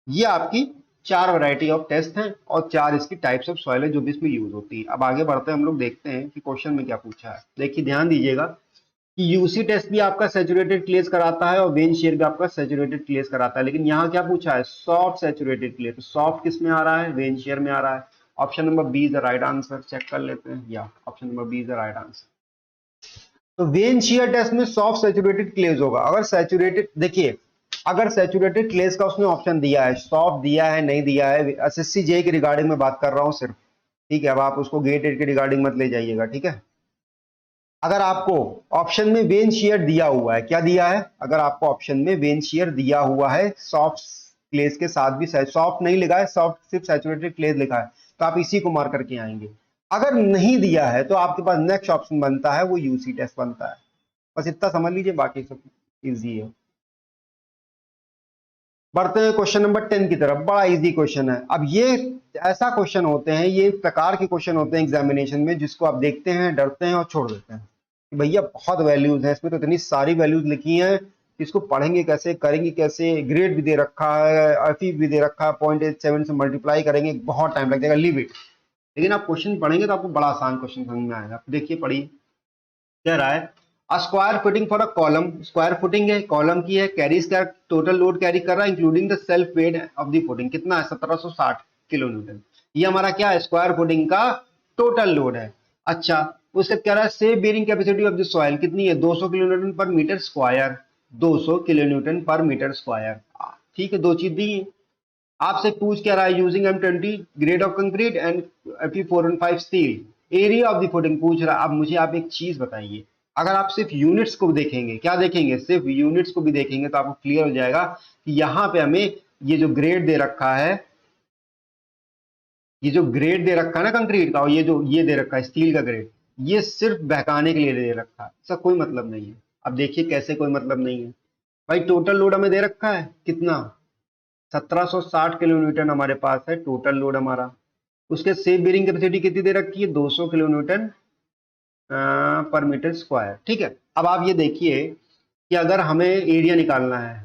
ये आपकी चार वैरायटी ऑफ टेस्ट हैं और चार इसकी टाइप्स ऑफ सॉइल है जो भी इसमें यूज होती है। अब आगे बढ़ते हैं, हम लोग देखते हैं कि क्वेश्चन में क्या पूछा है। देखिए ध्यान दीजिएगा कि यूसी टेस्ट भी आपका सैचुरेटेड क्लेस कराता है और वेन शेयर भी आपका सैचुरेटेड क्लेस कराता है, लेकिन यहाँ क्या पूछा है, सॉफ्ट सैचुरेटेड क्लेस। तो सॉफ्ट किस में आ रहा है, वेन शेयर में आ रहा है। Option number B is the right answer, check कर लेते हैं, या option number B is the right answer. तो वेन शेयर टेस्ट में सॉफ्ट सैचुरेटेड क्लेस होगा। अगर सैचुरेटेड, देखिए अगर सैचुरेटेड क्लेस का उसने ऑप्शन दिया है, सॉफ्ट दिया है नहीं दिया है, एसएससी जे के रिगार्डिंग में बात कर रहा हूं सिर्फ, ठीक है। अब आप उसको गेट एड के रिगार्डिंग मत ले जाइएगा, ठीक है। अगर आपको ऑप्शन में वेन शेयर दिया हुआ है, क्या दिया है, अगर आपको ऑप्शन में वेन शेयर दिया हुआ है सॉफ्ट क्लेस के साथ भी, सॉफ्ट नहीं लिखा है, सॉफ्ट सिर्फ सैचुरेटेड क्लेस लिखा है, तो आप इसी को मार्क करके आएंगे। अगर नहीं दिया है तो आपके पास नेक्स्ट ऑप्शन बनता है, वो यूसी टेस्ट बनता है। बस इतना समझ लीजिए, बाकी सब इजी है। बढ़ते हैं क्वेश्चन नंबर 10 की तरफ, बड़ा इजी क्वेश्चन है। अब ये ऐसा क्वेश्चन होते हैं, ये प्रकार के क्वेश्चन होते हैं एग्जामिनेशन में, जिसको आप देखते हैं, डरते हैं और छोड़ देते हैं कि भैया बहुत वैल्यूज है इसमें, तो इतनी सारी वैल्यूज लिखी हैं, इसको पढ़ेंगे कैसे, करेंगे कैसे, ग्रेड भी दे रखा है, एफई भी दे रखा है, 0.87 से मल्टीप्लाई करेंगे, बहुत टाइम लग जाएगा, लीव इट। लेकिन आप क्वेश्चन पढ़ेंगे तो आपको बड़ा आसान क्वेश्चन समझ में आएगा। देखिए पढ़िए, कह रहा है square footing for a column, square footing है, कॉलम की है, कैरीज का टोटल लोड कैरी कर रहा है including the self weight of the footing, कितना है 1760 किलो न्यूटन। ये हमारा क्या है, स्क्वायर फुटिंग का टोटल लोड है। अच्छा, उससे कह रहा है safe bearing capacity of the soil कितनी है, 200 kilo newton per metre square, 200 kilo newton per metre square. ठीक है, दो चीज दी है। आपसे पूछ क्या रहा है, using M20 grade of concrete and Fe415 steel area of the footing पूछ रहा है। अब मुझे आप एक चीज बताइए, अगर आप सिर्फ यूनिट्स को देखेंगे, क्या देखेंगे, सिर्फ यूनिट्स को भी देखेंगे तो आपको क्लियर हो जाएगा कि यहाँ पे हमें ये जो ग्रेड दे रखा है, ये जो ग्रेड दे रखा है ना कंक्रीट का, और ये दे रखा है स्टील का ग्रेड, ये सिर्फ बहकाने के लिए दे रखा है, इसका कोई मतलब नहीं है। अब देखिए कैसे कोई मतलब नहीं है भाई, टोटल लोड हमें दे रखा है कितना, 1760 किलो न्यूटन हमारे पास है टोटल लोड हमारा। उसके सेफ बेरिंग कैपेसिटी कितनी दे रखी है, 200 kilo newton per metre square. ठीक है, अब आप ये देखिए कि अगर हमें एरिया निकालना है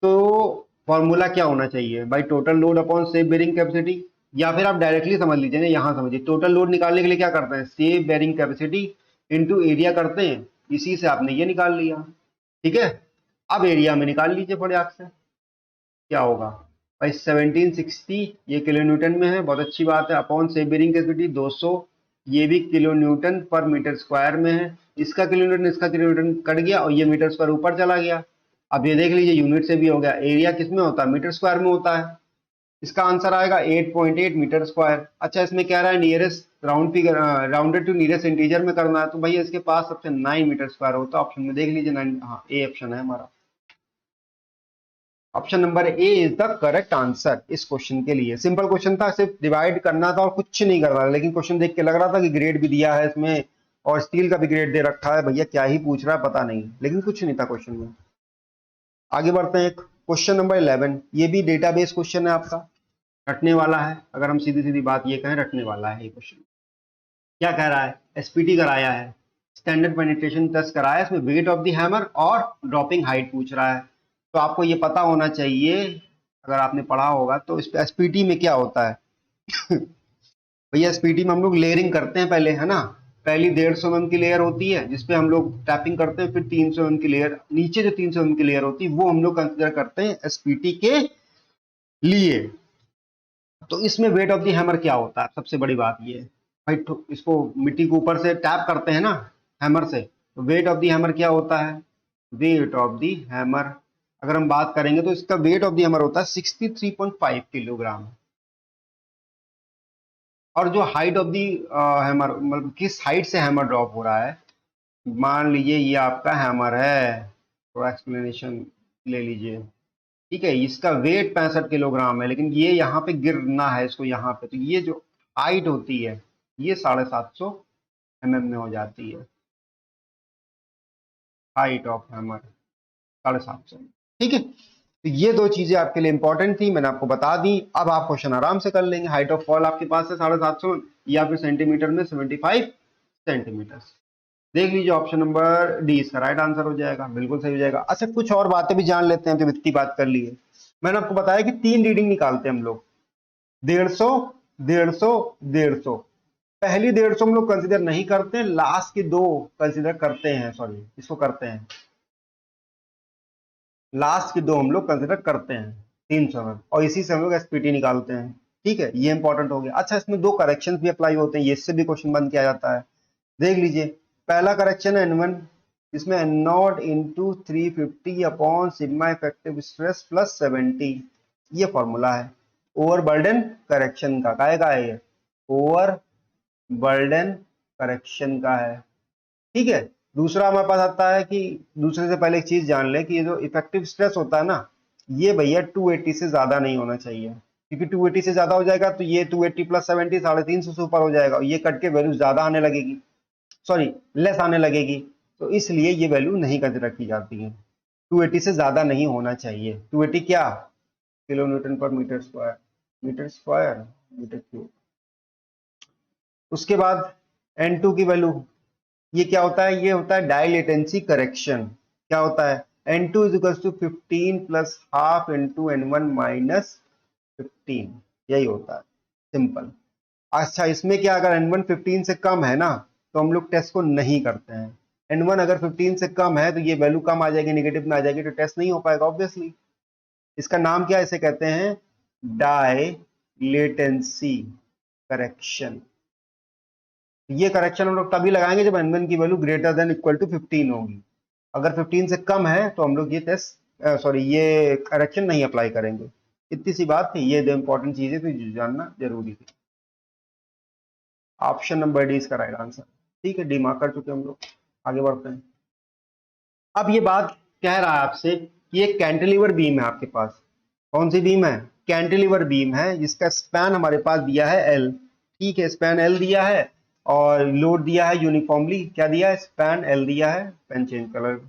तो फॉर्मूला क्या होना चाहिए भाई, total load upon safe bearing capacity, या फिर आप डायरेक्टली समझ लीजिए ना, यहां समझिए, टोटल लोड निकालने के लिए क्या करते हैं, safe bearing capacity into area करते हैं, इसी से आपने ये निकाल लिया। ठीक है, अब एरिया में निकाल लीजिए फटाक से, क्या होगा भाई 1760, ये किलो न्यूटन में है, बहुत अच्छी बात है, अपॉन सेफ बेरिंग कैपेसिटी 200, ये भी kilo newton per metre square में है, इसका किलो न्यूटन इसका किलो न्यूटन कट गया और ये मीटर स्क्वायर ऊपर चला गया। अब ये देख लीजिए यूनिट से भी हो गया, एरिया किस में होता है, मीटर स्क्वायर में होता है, इसका आंसर आएगा 8.8 मीटर स्क्वायर। अच्छा, इसमें कह रहा है nearest round figure, rounded to nearest integer में करना है, तो भैया इसके पास सबसे 9 मीटर स्क्वायर होता है, ऑप्शन में देख लीजिए 9, हाँ ए ऑप्शन है हमारा, option number A is the correct answer इस क्वेश्चन के लिए। सिंपल क्वेश्चन था, सिर्फ डिवाइड करना था और कुछ नहीं करना था, लेकिन क्वेश्चन देख के लग रहा था कि ग्रेड भी दिया है इसमें और स्टील का भी ग्रेड दे रखा है, भैया क्या ही पूछ रहा है पता नहीं, लेकिन कुछ नहीं था क्वेश्चन में। आगे बढ़ते हैं, एक क्वेश्चन नंबर 11, ये भी डेटाबेस क्वेश्चन है आपका, रटने वाला है, अगर हम सीधी सीधी बात ये कहें रटने वाला है ये क्वेश्चन। क्या कह रहा है, एसपीटी कराया है, स्टैंडर्ड पेनिट्रेशन टेस्ट कराया है, इसमें वेट ऑफ द हैमर और ड्रॉपिंग हाइट पूछ रहा है। तो आपको ये पता होना चाहिए, अगर आपने पढ़ा होगा तो, इस एसपीटी में क्या होता है भैया एसपीटी में हम लोग लेयरिंग करते हैं पहले, है ना, पहली 150 mm की लेयर होती है जिसपे हम लोग टैपिंग करते हैं, फिर 300 mm की लेयर, नीचे जो 300 mm की लेयर होती है वो हम लोग कंसिडर करते हैं एसपीटी के लिए। तो इसमें वेट ऑफ द हैमर क्या होता है, सबसे बड़ी बात ये है भाई, इसको मिट्टी के ऊपर से टैप करते हैं ना हैमर से, तो वेट ऑफ द हैमर क्या होता है, वेट ऑफ द हैमर अगर हम बात करेंगे तो इसका वेट ऑफ द हैमर होता है 63.5 किलोग्राम। और जो हाइट ऑफ दी हैमर, मतलब किस हाइट से हैमर ड्रॉप हो रहा है, मान लीजिए ये आपका हैमर है, थोड़ा एक्सप्लेनेशन ले लीजिए। ठीक है, इसका वेट 65 किलोग्राम है, लेकिन ये यहाँ पे गिरना है इसको यहाँ पे, तो ये जो हाइट होती है ये 750 mm में हो जाती है, हाइट ऑफ हैमर 750। ठीक है, तो ये दो चीजें आपके लिए इंपॉर्टेंट थी, मैंने आपको बता दी। अब आप क्वेश्चन आराम से कर लेंगे, हाइट ऑफ फॉल आपके पास है 750 या फिर सेंटीमीटर में 75 सेंटीमीटर। देख लीजिए ऑप्शन नंबर डी इसका राइट आंसर हो जाएगा, बिल्कुल सही हो जाएगा। अच्छा, कुछ और बातें भी जान लेते हैं, जब इतनी बात कर ली है। मैंने आपको बताया कि 3 रीडिंग निकालते हैं हम लोग, 150, 150, 150। पहली 150 हम लोग कंसिडर नहीं करते, लास्ट की दो कंसिडर करते हैं, सॉरी इसको करते हैं, लास्ट की दो हम लोग कंसिडर करते हैं 300 में, और इसी से हम लोग एसपीटी निकालते हैं। ठीक है, ये इंपॉर्टेंट हो गया। अच्छा, इसमें दो करेक्शन भी अप्लाई होते हैं, ये इससे भी क्वेश्चन बन किया जाता है। देख लीजिए, पहला करेक्शन है N1, इसमें N not into 350 upon sigma effective stress plus 70, ये फॉर्मूला है ओवर बर्डन करेक्शन का, काहे का है ये, ओवर बर्डन करेक्शन का है। ठीक है, दूसरा हमारे पास आता है कि, दूसरे से पहले एक चीज जान ले कि ये जो इफेक्टिव स्ट्रेस होता है ना, ये भैया 280 से ज्यादा नहीं होना चाहिए, क्योंकि 280 से ज्यादा हो जाएगा तो ये 280 प्लस 70 350 से ऊपर हो जाएगा, और ये कट के वैल्यू ज्यादा आने लगेगी, सॉरी लेस आने लगेगी, तो इसलिए ये वैल्यू नहीं कंसिडर की जाती है। 280 से ज्यादा नहीं होना चाहिए, 280 क्या, kilo newton per metre square, metre square, metre cube. उसके बाद N2 की वैल्यू, ये क्या होता है, ये होता है डाई लेटेंसी करेक्शन। क्या होता है, N2 is equal to 15 plus half into N1 minus 15, यही होता है, सिंपल। अच्छा, इसमें क्या, अगर N1 15 से कम है ना तो हम लोग टेस्ट को नहीं करते हैं, N1 अगर 15 से कम है तो ये वैल्यू कम आ जाएगी, नेगेटिव में आ जाएगी, तो टेस्ट नहीं हो पाएगा ऑब्वियसली। इसका नाम क्या है, इसे कहते हैं डाई लेटेंसी करेक्शन। ये करेक्शन हम लोग तभी लगाएंगे जब N1 की value greater than equal to 15 होगी। अगर 15 से कम है तो हम लोग ये ये करेक्शन नहीं अप्लाई करेंगे। इतनी सी बात थी, ये दो इंपॉर्टेंट चीजें थी जो जानना जरूरी थी। ऑप्शन नंबर डी इसका राइट आंसर। ठीक है, डी मार्क कर चुके हम लोग, आगे बढ़ते हैं। अब ये बात कह रहा है आपसे कि एक कैंटिलीवर बीम है आपके पास। कौन सी बीम है? कैंटिलीवर बीम है, जिसका स्पैन हमारे पास दिया है एल। ठीक है, स्पैन एल दिया है और लोड दिया है यूनिफॉर्मली। क्या दिया है? स्पैन एल दिया है। Pen change colour.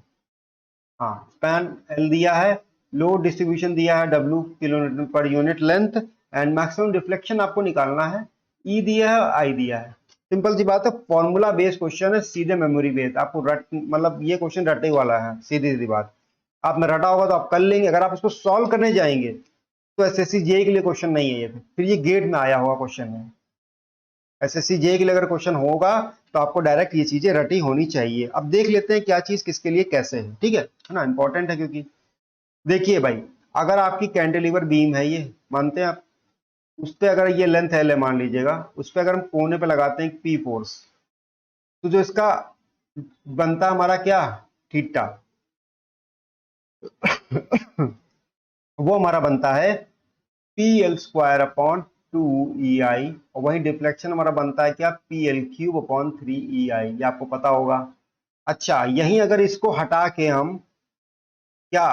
हाँ, स्पैन एल दिया है, लोड डिस्ट्रीब्यूशन दिया है डब्ल्यू किलोमीटर पर unit length, and maximum deflection आपको निकालना है। ई दिया है, आई दिया है। सिंपल सी बात है, फॉर्मूला बेस्ड क्वेश्चन है, सीधे मेमोरी बेस्ड। आपको रट मतलब ये क्वेश्चन रटे वाला है, सीधी सीधी बात। आप में रटा होगा तो आप कर लेंगे, अगर आप इसको सॉल्व करने जाएंगे तो एसएससी जेई के लिए क्वेश्चन नहीं है ये। फिर ये गेट में आया हुआ क्वेश्चन है। एसएससी जेई के लिए अगर क्वेश्चन होगा तो आपको डायरेक्ट ये चीजें रटी होनी चाहिए। अब देख लेते हैं क्या चीज किसके लिए कैसे है। ठीक है ना, इंपॉर्टेंट है क्योंकि देखिए भाई, अगर आपकी कैंटिलीवर बीम है, ये मानते हैं आप, उस पे अगर ये लेंथ है मान लीजिएगा, उस पे अगर हम कोने पे लगाते हैं पी फोर्स, तो जो इसका बनता हमारा क्या, थीटा, वो हमारा बनता है P L square upon 2 EI, और वही डिफ्लेक्शन हमारा बनता है क्या, P L cube upon 3 EI। ये आपको पता होगा। अच्छा, यहीं अगर इसको हटा के हम क्या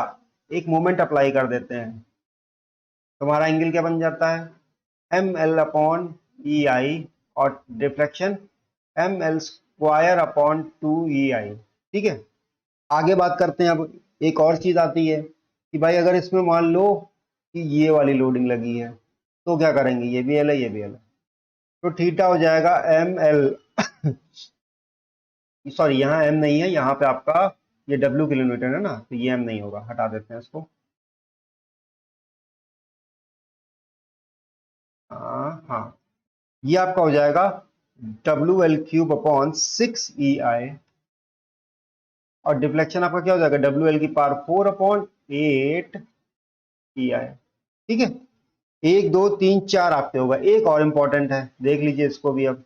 एक मोमेंट अप्लाई कर देते हैं, तो हमारा एंगल क्या बन जाता है, M L upon E I, और deflection M L square upon 2 EI। ठीक है, आगे बात करते हैं। अब एक और चीज आती है कि भाई अगर इसमें मान लो कि ये वाली लोडिंग लगी है, तो क्या करेंगे, ये भी एल है ये भी एल है, तो थीटा हो जाएगा एम एल सॉरी यहाँ एम नहीं है, यहाँ पे आपका ये डब्ल्यू किलोमीटर है ना, तो ये एम नहीं होगा, हटा देते हैं इसको। हाँ, ये आपका हो जाएगा W L cube upon 6 EI, और डिफ्लेक्शन आपका क्या हो जाएगा, डब्ल्यू एल की पावर 4 अपॉन 8 EI। ठीक है, 1 2 3 4 आपके होगा। एक और इंपॉर्टेंट है, देख लीजिए इसको भी अब,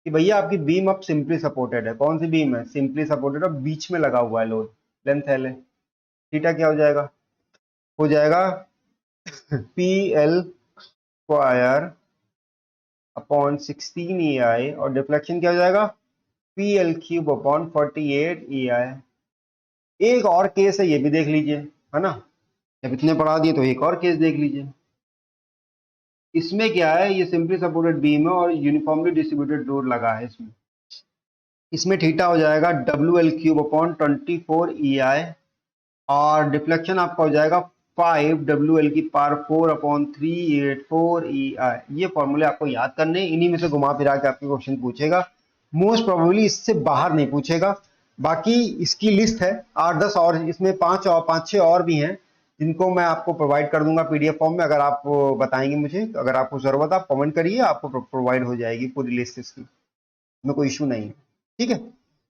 कि भैया आपकी बीम अब सिंपली सपोर्टेड है। कौन सी बीम है, सिंपली सपोर्टेड, और बीच में लगा हुआ है लोड, लेंथ एल है। थीटा क्या हो जाएगा, हो जाएगा P L square upon 16 EI, और डिफ्लेक्शन क्या हो जाएगा, P L cube upon 48 EI। एक और केस है, ये भी देख लीजिए, है ना, जब इतने पढ़ा दिए तो एक और केस देख लीजिए। इसमें क्या है, ये सिंपली सपोर्टेड बीम है और यूनिफॉर्मली डिस्ट्रीब्यूटेड लोड लगा है इसमें। इसमें थीटा हो जाएगा W L cube upon 24 EI, और डिफ्लेक्शन आपका हो जाएगा 5 WL की पावर 4 अपॉन 384 EI। ये फॉर्मूले आपको याद करने, इन्हीं में से घुमा फिरा के आपके क्वेश्चन पूछेगा। मोस्ट प्रोबेबली इससे बाहर नहीं पूछेगा। बाकी इसकी लिस्ट है 8 10 और, इसमें 5 6 और भी हैं, जिनको मैं आपको प्रोवाइड कर दूंगा पीडीएफ फॉर्म में। अगर आप बताएंगे मुझे, अगर आपको जरूरत है आप कमेंट करिए, आपको प्रोवाइड हो जाएगी पूरी लिस्ट इसकी, में कोई इशू नहीं है। ठीक है,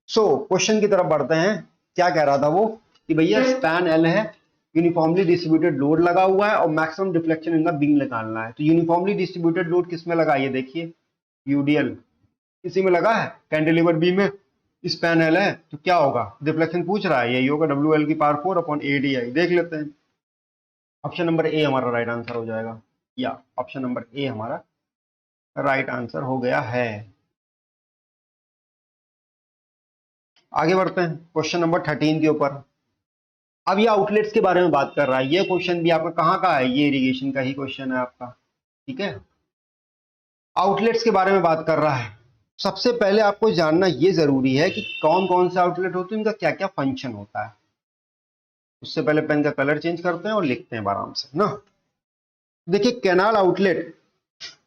सो क्वेश्चन की तरफ बढ़ते हैं। क्या कह रहा था वो, कि भैया स्पैन एल है, यूनिफॉर्मली डिस्ट्रीब्यूटेड लोड लगा हुआ है, और maximum deflection in the beam निकालना है। तो यूनिफॉर्मली डिस्ट्रीब्यूटेड लोड किस में लगा, ये देखिए यूडीएल, इसी में लगा है, कैंटिलीवर बीम में स्पैन एल है, तो क्या होगा, डिफ्लेक्शन पूछ रहा है, यही होगा डब्ल्यू एल की पावर 4 अपॉन 8 EI। देख लेते हैं, ऑप्शन नंबर ए हमारा राइट आंसर हो जाएगा, या ऑप्शन नंबर ए हमारा राइट आंसर हो गया है। आगे बढ़ते हैं क्वेश्चन नंबर 13 के ऊपर। अब ये आउटलेट्स के बारे में बात कर रहा है। ये क्वेश्चन भी आपका कहाँ का है, ये इरिगेशन का ही क्वेश्चन है आपका। ठीक है, आउटलेट्स के बारे में बात कर रहा है। सबसे पहले आपको जानना ये जरूरी है कि कौन कौन से आउटलेट होते हैं, इनका क्या क्या फंक्शन होता है। उससे पहले पेन का कलर चेंज करते हैं और लिखते हैं आराम से ना। देखिए, कैनाल आउटलेट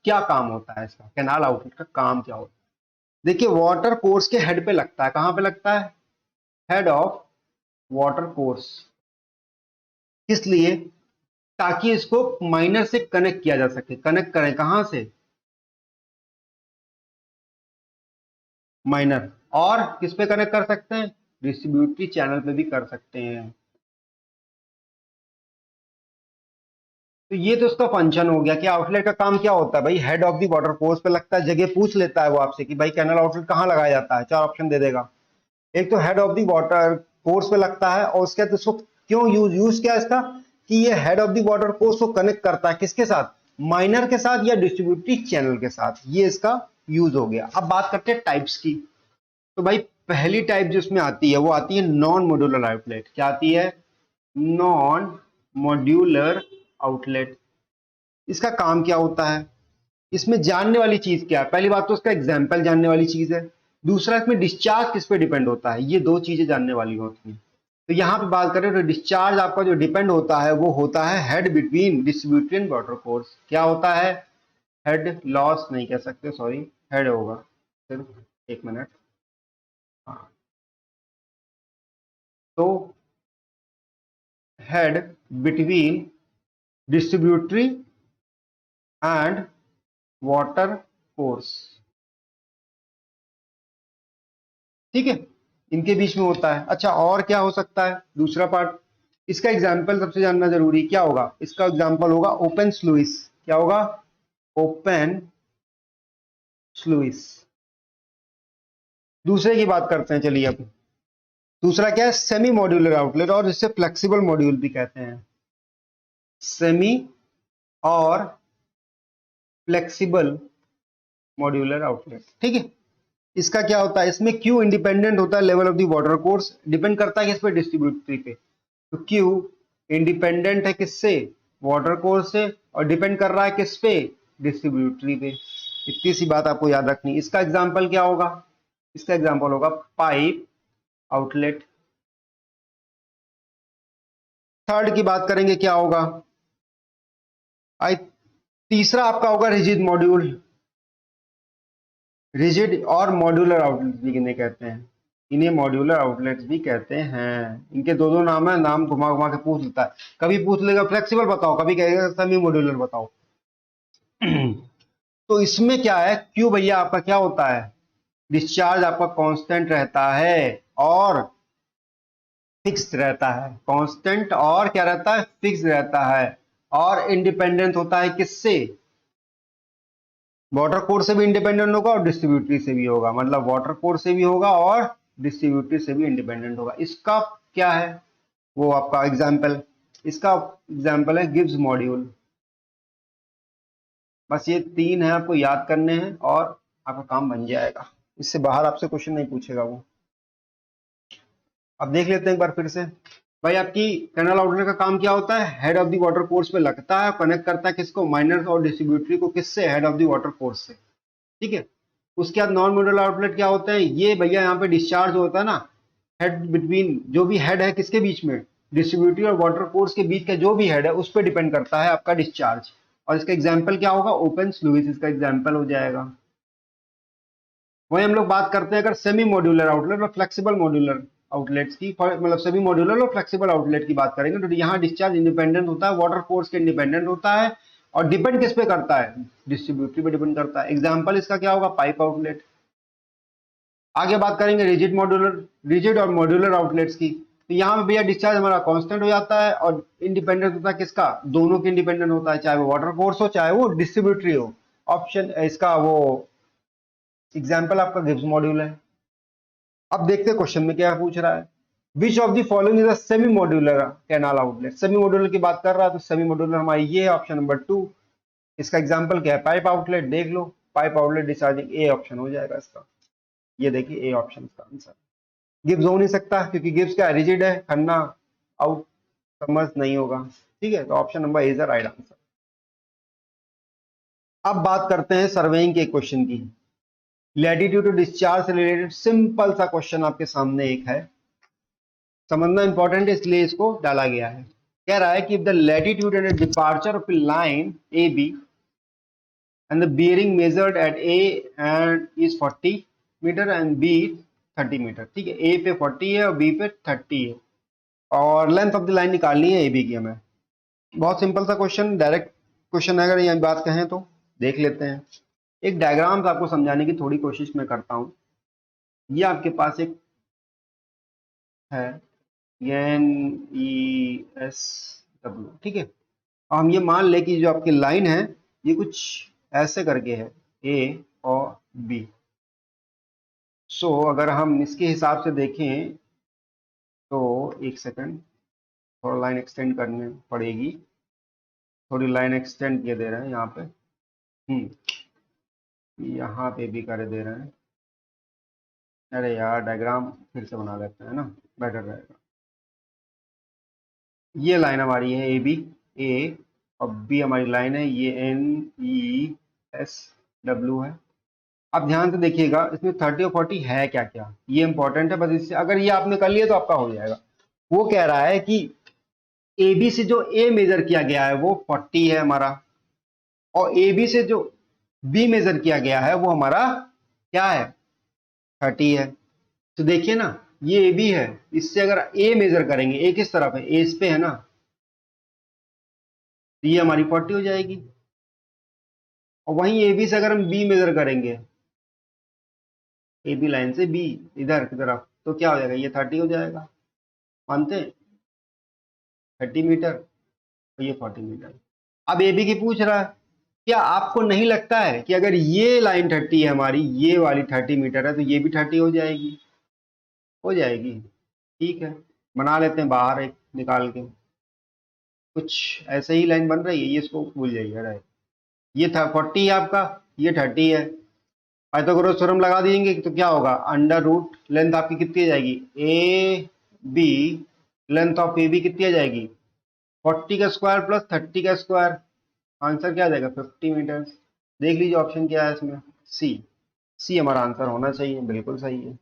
क्या काम होता है इसका, कैनाल आउटलेट का काम क्या होता है। देखिए, वाटर कोर्स के हेड पे लगता है। कहां पे लगता है, हेड ऑफ वाटर कोर्स। किस लिए, ताकि इसको माइनर से कनेक्ट किया जा सके। कनेक्ट करें कहां से, माइनर, और किस पे कनेक्ट कर सकते हैं, डिस्ट्रीब्यूटरी चैनल पे भी कर सकते हैं। तो ये तो उसका फंक्शन हो गया कि आउटलेट का काम क्या होता है भाई, head of the water course पे लगता है। जगह पूछ लेता है वो आपसे कि भाई कैनल आउटलेट कहां लगाया जाता है, 4 ऑप्शन दे देगा। एक तो head of the water force पे लगता है, और उसके बाद इसको क्यों यूज क्या है इसका, कि ये head of the water course को कनेक्ट करता है किसके साथ, माइनर के साथ या डिस्ट्रीब्यूटरी चैनल के साथ, ये इसका यूज हो गया। अब बात करते हैं टाइप्स की। तो भाई पहली टाइप जो इसमें आती है वो आती है नॉन मॉड्यूलर आउटलेट। क्या आती है, नॉन मॉड्यूलर आउटलेट। इसका काम क्या होता है, इसमें जानने वाली चीज क्या है, पहली बात तो इसका एग्जाम्पल जानने वाली चीज है, दूसरा इसमें डिस्चार्ज किस पे डिपेंड होता है, ये दो चीजें जानने वाली होती हैं। तो यहां पे बात करें तो डिस्चार्ज आपका जो डिपेंड होता है वो होता है head between distributary and water course. क्या होता है, हेड लॉस नहीं कह सकते, सॉरी, हेड होगा, सिर्फ एक मिनट। हाँ, तो head between distributary and water course, ठीक है, इनके बीच में होता है। अच्छा, और क्या हो सकता है दूसरा पार्ट, इसका एग्जाम्पल सबसे जानना जरूरी, क्या होगा इसका एग्जाम्पल, होगा ओपन स्लुइस। क्या होगा, ओपन स्लुइस। दूसरे की बात करते हैं, चलिए अब दूसरा क्या है, सेमी मॉड्यूलर आउटलेट, और जिससे फ्लेक्सिबल मॉड्यूल भी कहते हैं, सेमी और फ्लेक्सिबल मॉड्यूलर आउटलेट, ठीक है। इसका क्या होता है, इसमें क्यू इंडिपेंडेंट होता है level of the water course, depend करता है किस पे, डिस्ट्रीब्यूटरी पे। तो क्यू इंडिपेंडेंट है किससे, वाटर कोर्स से, और डिपेंड कर रहा है किस पे, डिस्ट्रीब्यूटरी पे। इतनी सी बात आपको याद रखनी। इसका एग्जांपल क्या होगा, इसका एग्जांपल होगा पाइप आउटलेट। थर्ड की बात करेंगे, क्या होगा, आई तीसरा आपका होगा रिजिड मॉड्यूल, रिजिड और मॉड्यूलर आउटलेट भी इन्हें कहते हैं, इन्हें मॉड्यूलर आउटलेट्स भी कहते हैं। इनके दो दो नाम है, नाम घुमा घुमा के पूछ लेता है, कभी पूछ लेगा फ्लेक्सिबल बताओ, कभी कहेगा सेमी मॉड्यूलर बताओ। तो इसमें क्या है, क्यों भैया आपका क्या होता है, डिस्चार्ज आपका कांस्टेंट रहता है और फिक्स रहता है, कांस्टेंट और क्या रहता है, फिक्स रहता है, और इंडिपेंडेंट होता है किससे, वाटर कोर्स से भी इंडिपेंडेंट होगा और डिस्ट्रीब्यूटरी से भी होगा, मतलब वाटर कोर्स से भी होगा और डिस्ट्रीब्यूटरी से भी इंडिपेंडेंट होगा। इसका क्या है, वो आपका एग्जाम्पल, इसका एग्जाम्पल है गिब्स मॉड्यूल। बस ये तीन है, आपको याद करने हैं और आपका काम बन जाएगा, इससे बाहर आपसे क्वेश्चन नहीं पूछेगा वो। अब देख लेते हैं एक बार फिर से। भाई आपकी कैनाल आउटलेट का काम क्या होता है, head of the water course पे लगता है, कनेक्ट करता है किसको, माइनर और डिस्ट्रीब्यूटरी को, किससे, head of the water course से, ठीक है। उसके बाद नॉन मॉड्यूलर आउटलेट क्या होता है, ये भैया यहाँ पे डिस्चार्ज होता है ना, हेड बिटवीन, जो भी हेड है किसके बीच में, डिस्ट्रीब्यूटरी और वाटर कोर्स के बीच का जो भी हेड है उस पर डिपेंड करता है आपका डिस्चार्ज। और इसका एग्जाम्पल क्या होगा, ओपन स्लुइस इसका एग्जाम्पल हो जाएगा। वही हम लोग बात करते हैं अगर सेमी मॉड्यूलर आउटलेट और फ्लेक्सिबल मॉड्यूलर आउटलेट्स की, मतलब सेमी मॉड्यूलर और फ्लेक्सिबल आउटलेट की बात करेंगे तो यहाँ डिस्चार्ज इंडिपेंडेंट होता है, वाटर फोर्स के इंडिपेंडेंट होता है, और डिपेंड किस पे करता है, डिस्ट्रीब्यूटरी पे डिपेंड करता है। एग्जाम्पल इसका क्या होगा, पाइप आउटलेट। आगे बात करेंगे रिजिड मॉड्यूलर, रिजिड और मॉड्यूलर आउटलेट्स की। तो यहाँ पे भैया डिस्चार्ज हमारा कांस्टेंट हो जाता है और इंडिपेंडेंट होता है किसका, दोनों के इंडिपेंडेंट होता है, चाहे वो वाटर फोर्स हो चाहे वो डिस्ट्रीब्यूटरी हो। ऑप्शन इसका वो एग्जाम्पल आपका गिब्स मॉड्यूल है। अब देखते हैं क्वेश्चन में क्या पूछ रहा है, विच of the following is a semi modular canal outlet. Semi modular की बात कर रहा है तो सेमी मॉड्यूलर हमारी ये है, ऑप्शन नंबर 2। इसका एग्जांपल क्या है, पाइप आउटलेट, देख लो pipe outlet discharging, A option हो जाएगा इसका, ये देखिए ए ऑप्शन इसका आंसर। गिब्स हो नहीं सकता क्योंकि गिब्स क्या रिजिड है, खन्ना आउट समझ नहीं होगा, ठीक है, तो option number A is the right answer. अब बात करते हैं सर्वेइंग के क्वेश्चन की। लैटिट्यूड डिस्चार्ज से रिलेटेड सिंपल सा क्वेश्चन आपके सामने एक है, समझना इंपॉर्टेंट है इसलिए इसको डाला गया है। कह रहा है कि the latitude and departure of line A B and the bearing measured at A and is 40 metre and B 30 metre, ठीक है, ए पे 40 है और बी पे 30 है, और लेंथ ऑफ द लाइन निकालनी है ए बी की हमें। बहुत सिंपल सा क्वेश्चन, डायरेक्ट क्वेश्चन है, अगर ये बात कहें तो देख लेते हैं। एक डायग्राम आपको समझाने की थोड़ी कोशिश मैं करता हूं। ये आपके पास एक है एन ई एस डब्ल्यू, ठीक है, और हम ये मान लें कि जो आपकी लाइन है ये कुछ ऐसे करके है, ए और बी। सो अगर हम इसके हिसाब से देखें तो एक सेकंड, थोड़ा लाइन एक्सटेंड करनी पड़ेगी, थोड़ी लाइन एक्सटेंड किए दे रहे हैं यहाँ पे। यहाँ पे भी कर दे रहे हैं। अरे यार डायग्राम फिर से बना लेते हैं ना, बेटर रहेगा। ये लाइन हमारी है ए बी, ए और बी हमारी लाइन है, ये एन ई एस डब्ल्यू है। अब ध्यान से देखिएगा इसमें 30 और 40 है क्या क्या, ये इंपॉर्टेंट है। बस इससे अगर ये आपने कर लिया तो आपका हो जाएगा। वो कह रहा है कि ए बी से जो ए मेजर किया गया है वो 40 है हमारा, और ए बी से जो बी मेजर किया गया है वो हमारा क्या है, 30 है। तो देखिए ना, ये ए बी है, इससे अगर ए मेजर करेंगे, ए किस तरफ है, ए इस पे है ना, तो ये हमारी 40 हो जाएगी। और वहीं ए बी से अगर हम बी मेजर करेंगे, ए बी लाइन से बी इधर की तरफ, तो क्या हो जाएगा, ये 30 हो जाएगा। मानते हैं 30 मीटर, और ये 40 मीटर। अब ए बी की पूछ रहा है, क्या आपको नहीं लगता है कि अगर ये लाइन 30 है हमारी, ये वाली 30 मीटर है, तो ये भी 30 हो जाएगी? हो जाएगी। ठीक है, बना लेते हैं बाहर एक निकाल के। कुछ ऐसे ही लाइन बन रही है, ये इसको भूल जाइए। राइट, ये था 40 है आपका, ये 30 है। पाइथागोरस थ्योरम लगा देंगे तो क्या होगा, अंडर रूट लेंथ आपकी कितनी आ जाएगी, A B, length of A B कितनी आ जाएगी, 40 का स्क्वायर प्लस 30 का स्क्वायर। आंसर क्या आ जाएगा, 50 मीटर। देख लीजिए ऑप्शन क्या है इसमें, सी। सी हमारा आंसर होना चाहिए, बिल्कुल सही है।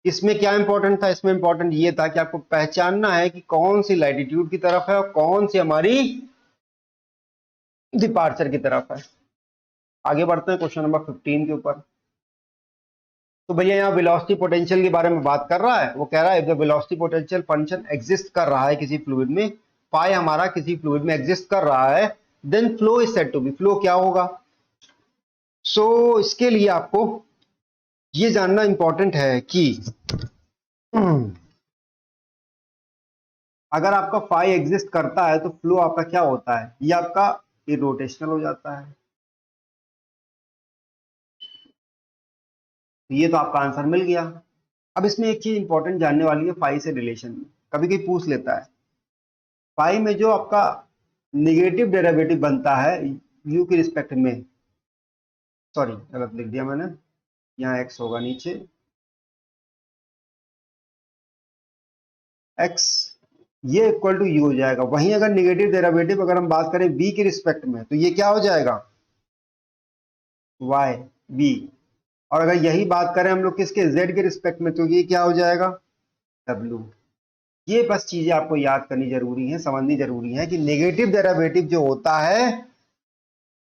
इसमें क्या इंपॉर्टेंट था, इसमें इंपॉर्टेंट ये था कि आपको पहचानना है कि कौन सी लैटिट्यूड की तरफ है और कौन सी हमारी डिपार्चर की तरफ है। आगे बढ़ते हैं क्वेश्चन नंबर 15 के ऊपर। तो भैया यहाँ वेलोसिटी पोटेंशियल के बारे में बात कर रहा है। वो कह रहा है if the velocity potential function exist कर रहा है किसी फ्लूइड में, पाई हमारा किसी फ्लूइड में एग्जिस्ट कर रहा है, then flow is said to be, flow क्या होगा। इसके लिए आपको ये जानना इंपॉर्टेंट है कि अगर आपका फाई एग्जिस्ट करता है तो फ्लो आपका क्या होता है, ये आपका इरोटेशनल हो जाता है। तो ये तो आपका आंसर मिल गया। अब इसमें एक चीज इंपॉर्टेंट जानने वाली है, फाई से रिलेशन में कभी कभी पूछ लेता है, फाई में जो आपका निगेटिव डेरिवेटिव बनता है यू के रिस्पेक्ट में, सॉरी गलत लिख दिया मैंने, यहाँ एक्स होगा नीचे, एक्स ये इक्वल टू यू हो जाएगा। वहीं अगर निगेटिव डेरिवेटिव अगर हम बात करें बी के रिस्पेक्ट में, तो ये क्या हो जाएगा, वाई बी। और अगर यही बात करें हम लोग किसके, जेड के रिस्पेक्ट में, तो ये क्या हो जाएगा, डब्ल्यू। ये बस चीजें आपको याद करनी जरूरी है, समझनी जरूरी है कि नेगेटिव डेरिवेटिव जो होता है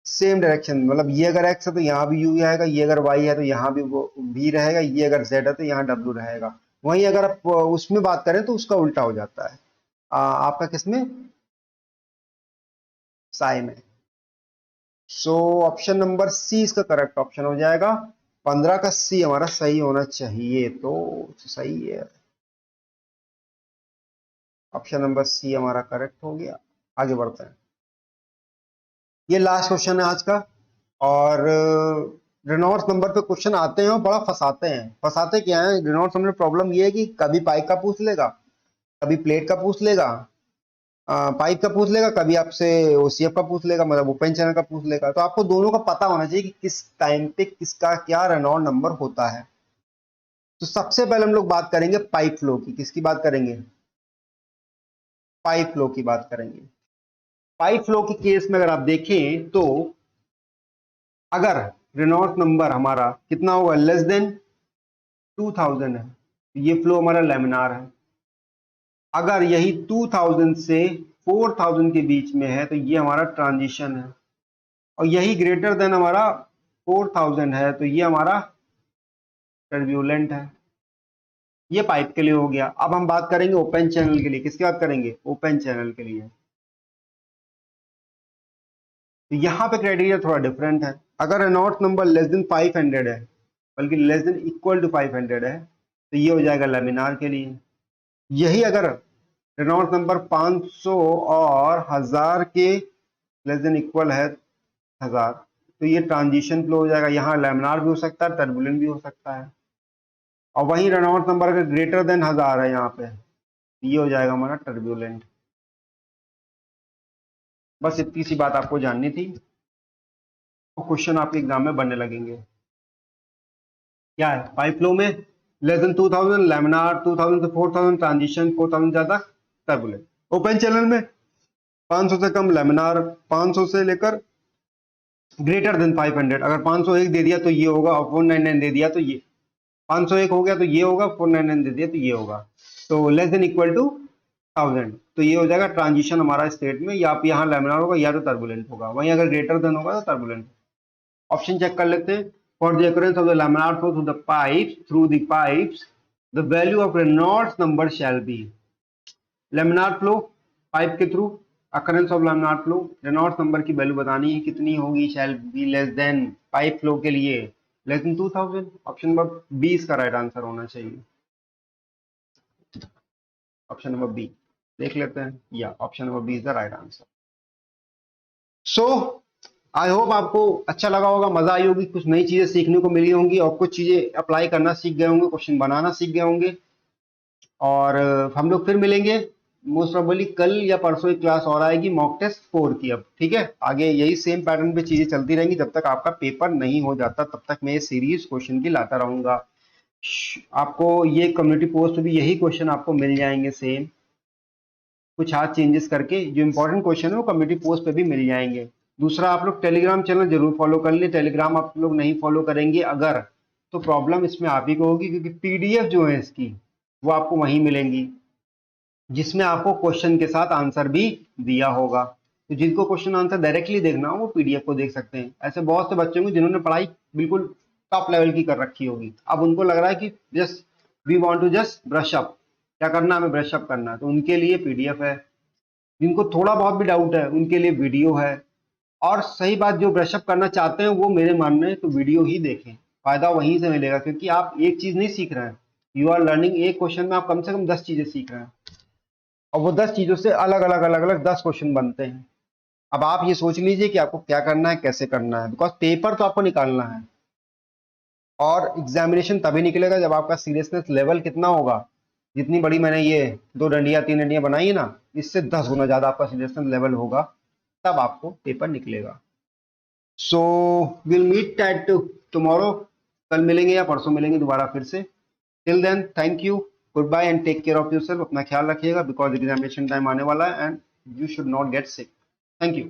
सेम डायरेक्शन, मतलब ये अगर एक्स है तो यहाँ भी यू आएगा, ये अगर वाई है तो यहाँ भी वो भी रहेगा, ये अगर जेड है तो यहाँ डब्ल्यू रहेगा। वहीं अगर आप उसमें बात करें तो उसका उल्टा हो जाता है। आपका किसमें, साई में। ऑप्शन नंबर सी इसका करेक्ट ऑप्शन हो जाएगा। 15 का सी हमारा सही होना चाहिए, तो सही है, ऑप्शन नंबर सी हमारा करेक्ट हो गया। आगे बढ़ते हैं, ये लास्ट क्वेश्चन है आज का। और रेनॉल्ड्स नंबर पे क्वेश्चन आते हैं और बड़ा फंसाते हैं। फंसाते क्या है रेनॉल्ड्स नंबर, प्रॉब्लम ये है कि कभी पाइप का पूछ लेगा, कभी प्लेट का पूछ लेगा, पाइप का पूछ लेगा, कभी आपसे ओसीएफ का पूछ लेगा, मतलब ओपन चैनल का पूछ लेगा। तो आपको दोनों का पता होना चाहिए कि किस टाइम पे किसका क्या रेनॉल्ड नंबर होता है। तो सबसे पहले हम लोग बात करेंगे पाइप फ्लो की। किसकी बात करेंगे, पाइप फ्लो की बात करेंगे। पाइप फ्लो के केस में अगर आप देखें तो अगर रेनॉल्ड्स नंबर हमारा कितना होगा, लेस देन 2000 है, तो ये फ्लो हमारा लेमिनार है। अगर यही 2000 से 4000 के बीच में है तो ये हमारा ट्रांजिशन है। और यही ग्रेटर देन हमारा 4000 है तो ये हमारा टर्ब्यूलेंट है। ये पाइप के लिए हो गया। अब हम बात करेंगे ओपन चैनल के लिए। किसकी बात करेंगे, ओपन चैनल के लिए। तो यहाँ पे क्राइटेरिया थोड़ा डिफरेंट है। अगर रेनॉल्ड्स नंबर लेस देन 500 है, बल्कि लेस देन इक्वल टू 500 है, तो ये हो जाएगा लेमिनार के लिए। यही अगर रेनॉल्ड्स नंबर 500 और 1000 के लेस देन इक्वल है 1000, तो ये ट्रांजिशन फ्लो हो जाएगा। यहाँ लेमिनार भी हो सकता है, टर्बुलेंट भी हो सकता है। और वहीं रेनॉल्ड्स नंबर अगर ग्रेटर देन 1000 है यहाँ पे, ये हो जाएगा हमारा टर्बुलेंट। बस इतनी सी बात आपको जाननी थी, तो क्वेश्चन आपके एग्जाम में बनने लगेंगे। क्या है पाइप फ्लो में लेस देन 2000 लैमिनार, 2000 से 4000 ट्रांजिशन, 4000 ज्यादा टर्बुलेंट। ओपन चैनल में 500 से कम लैमिनार, 500 से लेकर ग्रेटर देन 500। अगर 501 दे दिया तो ये होगा, और 499 दे दिया तो ये, 501 हो गया तो ये होगा, 499 दे दिया तो ये होगा। तो लेस देन इक्वल टू 1000, तो ये हो जाएगा ट्रांजिशन हमारा स्टेट में, या आप यहाँ लैमिनार होगा या तो टर्बुलेंट होगा, वहीं अगर ग्रेटर देन होगा तो टर्बुलेंट। ऑप्शन चेक कर लेते हैं। For the occurrence of the laminar flow through the pipes, the value of Reynolds number shall be। Laminar flow pipe के through, occurrence of laminar flow, Reynolds number की वैल्यू बतानी है कितनी होगी, shall be less than, pipe flow के लिए less than 2000। Option number B इसका राइट आंसर होना चाहिए। ऑप्शन नंबर बी देख लेते हैं, या option number B is the right answer. So I hope आपको अच्छा लगा होगा, मजा आई होगी, कुछ नई चीजें सीखने को मिली होंगी, और कुछ चीजें अप्लाई करना सीख गए होंगे, क्वेश्चन बनाना सीख गए होंगे। और हम लोग फिर मिलेंगे मोस्ट प्रोबेबली कल या परसों एक क्लास और आएगी मॉक टेस्ट 4 की। अब ठीक है, आगे यही सेम पैटर्न पे चीजें चलती रहेंगी, जब तक आपका पेपर नहीं हो जाता तब तक मैं ये सीरीज क्वेश्चन की लाता रहूंगा। आपको ये कम्युनिटी पोस्ट भी यही क्वेश्चन आपको मिल जाएंगे सेम, कुछ हाथ चेंजेस करके। जो इंपॉर्टेंट क्वेश्चन है वो कम्युनिटी पोस्ट पे भी मिल जाएंगे। दूसरा, आप लोग टेलीग्राम चैनल जरूर फॉलो कर लें। टेलीग्राम आप लोग नहीं फॉलो करेंगे अगर, तो प्रॉब्लम इसमें आप ही को होगी, क्योंकि पीडीएफ जो है इसकी वो आपको वहीं मिलेंगी, जिसमें आपको क्वेश्चन के साथ आंसर भी दिया होगा। तो जिनको क्वेश्चन आंसर डायरेक्टली देखना हो वो पीडीएफ को देख सकते हैं। ऐसे बहुत से बच्चे होंगे जिन्होंने पढ़ाई बिल्कुल टॉप लेवल की कर रखी होगी, अब उनको लग रहा है कि just we want to just brush up, क्या करना है, हमें ब्रश अप करना है, तो उनके लिए पीडीएफ है। जिनको थोड़ा बहुत भी डाउट है उनके लिए वीडियो है। और सही बात, जो ब्रशअप करना चाहते हैं वो मेरे मानने तो वीडियो ही देखें, फायदा वहीं से मिलेगा, क्योंकि आप एक चीज नहीं सीख रहे हैं, यू आर लर्निंग। एक क्वेश्चन में आप कम से कम 10 चीजें सीख रहे हैं, और वो 10 चीजों से अलग अलग अलग अलग 10 क्वेश्चन बनते हैं। अब आप ये सोच लीजिए कि आपको क्या करना है, कैसे करना है, बिकॉज पेपर तो आपको निकालना है, और एग्जामिनेशन तभी निकलेगा जब आपका सीरियसनेस लेवल कितना होगा। जितनी बड़ी मैंने ये 2 डंडियां 3 डंडियां बनाई है ना, इससे 10 गुना ज्यादा आपका सीरियसनेस लेवल होगा, तब आपको पेपर निकलेगा। So will meet at tomorrow, कल मिलेंगे या परसों मिलेंगे दोबारा फिर से। Till then thank you, good bye and take care of yourself. अपना ख्याल रखिएगा, बिकॉज एग्जामिनेशन टाइम आने वाला है and you should not get sick. Thank you.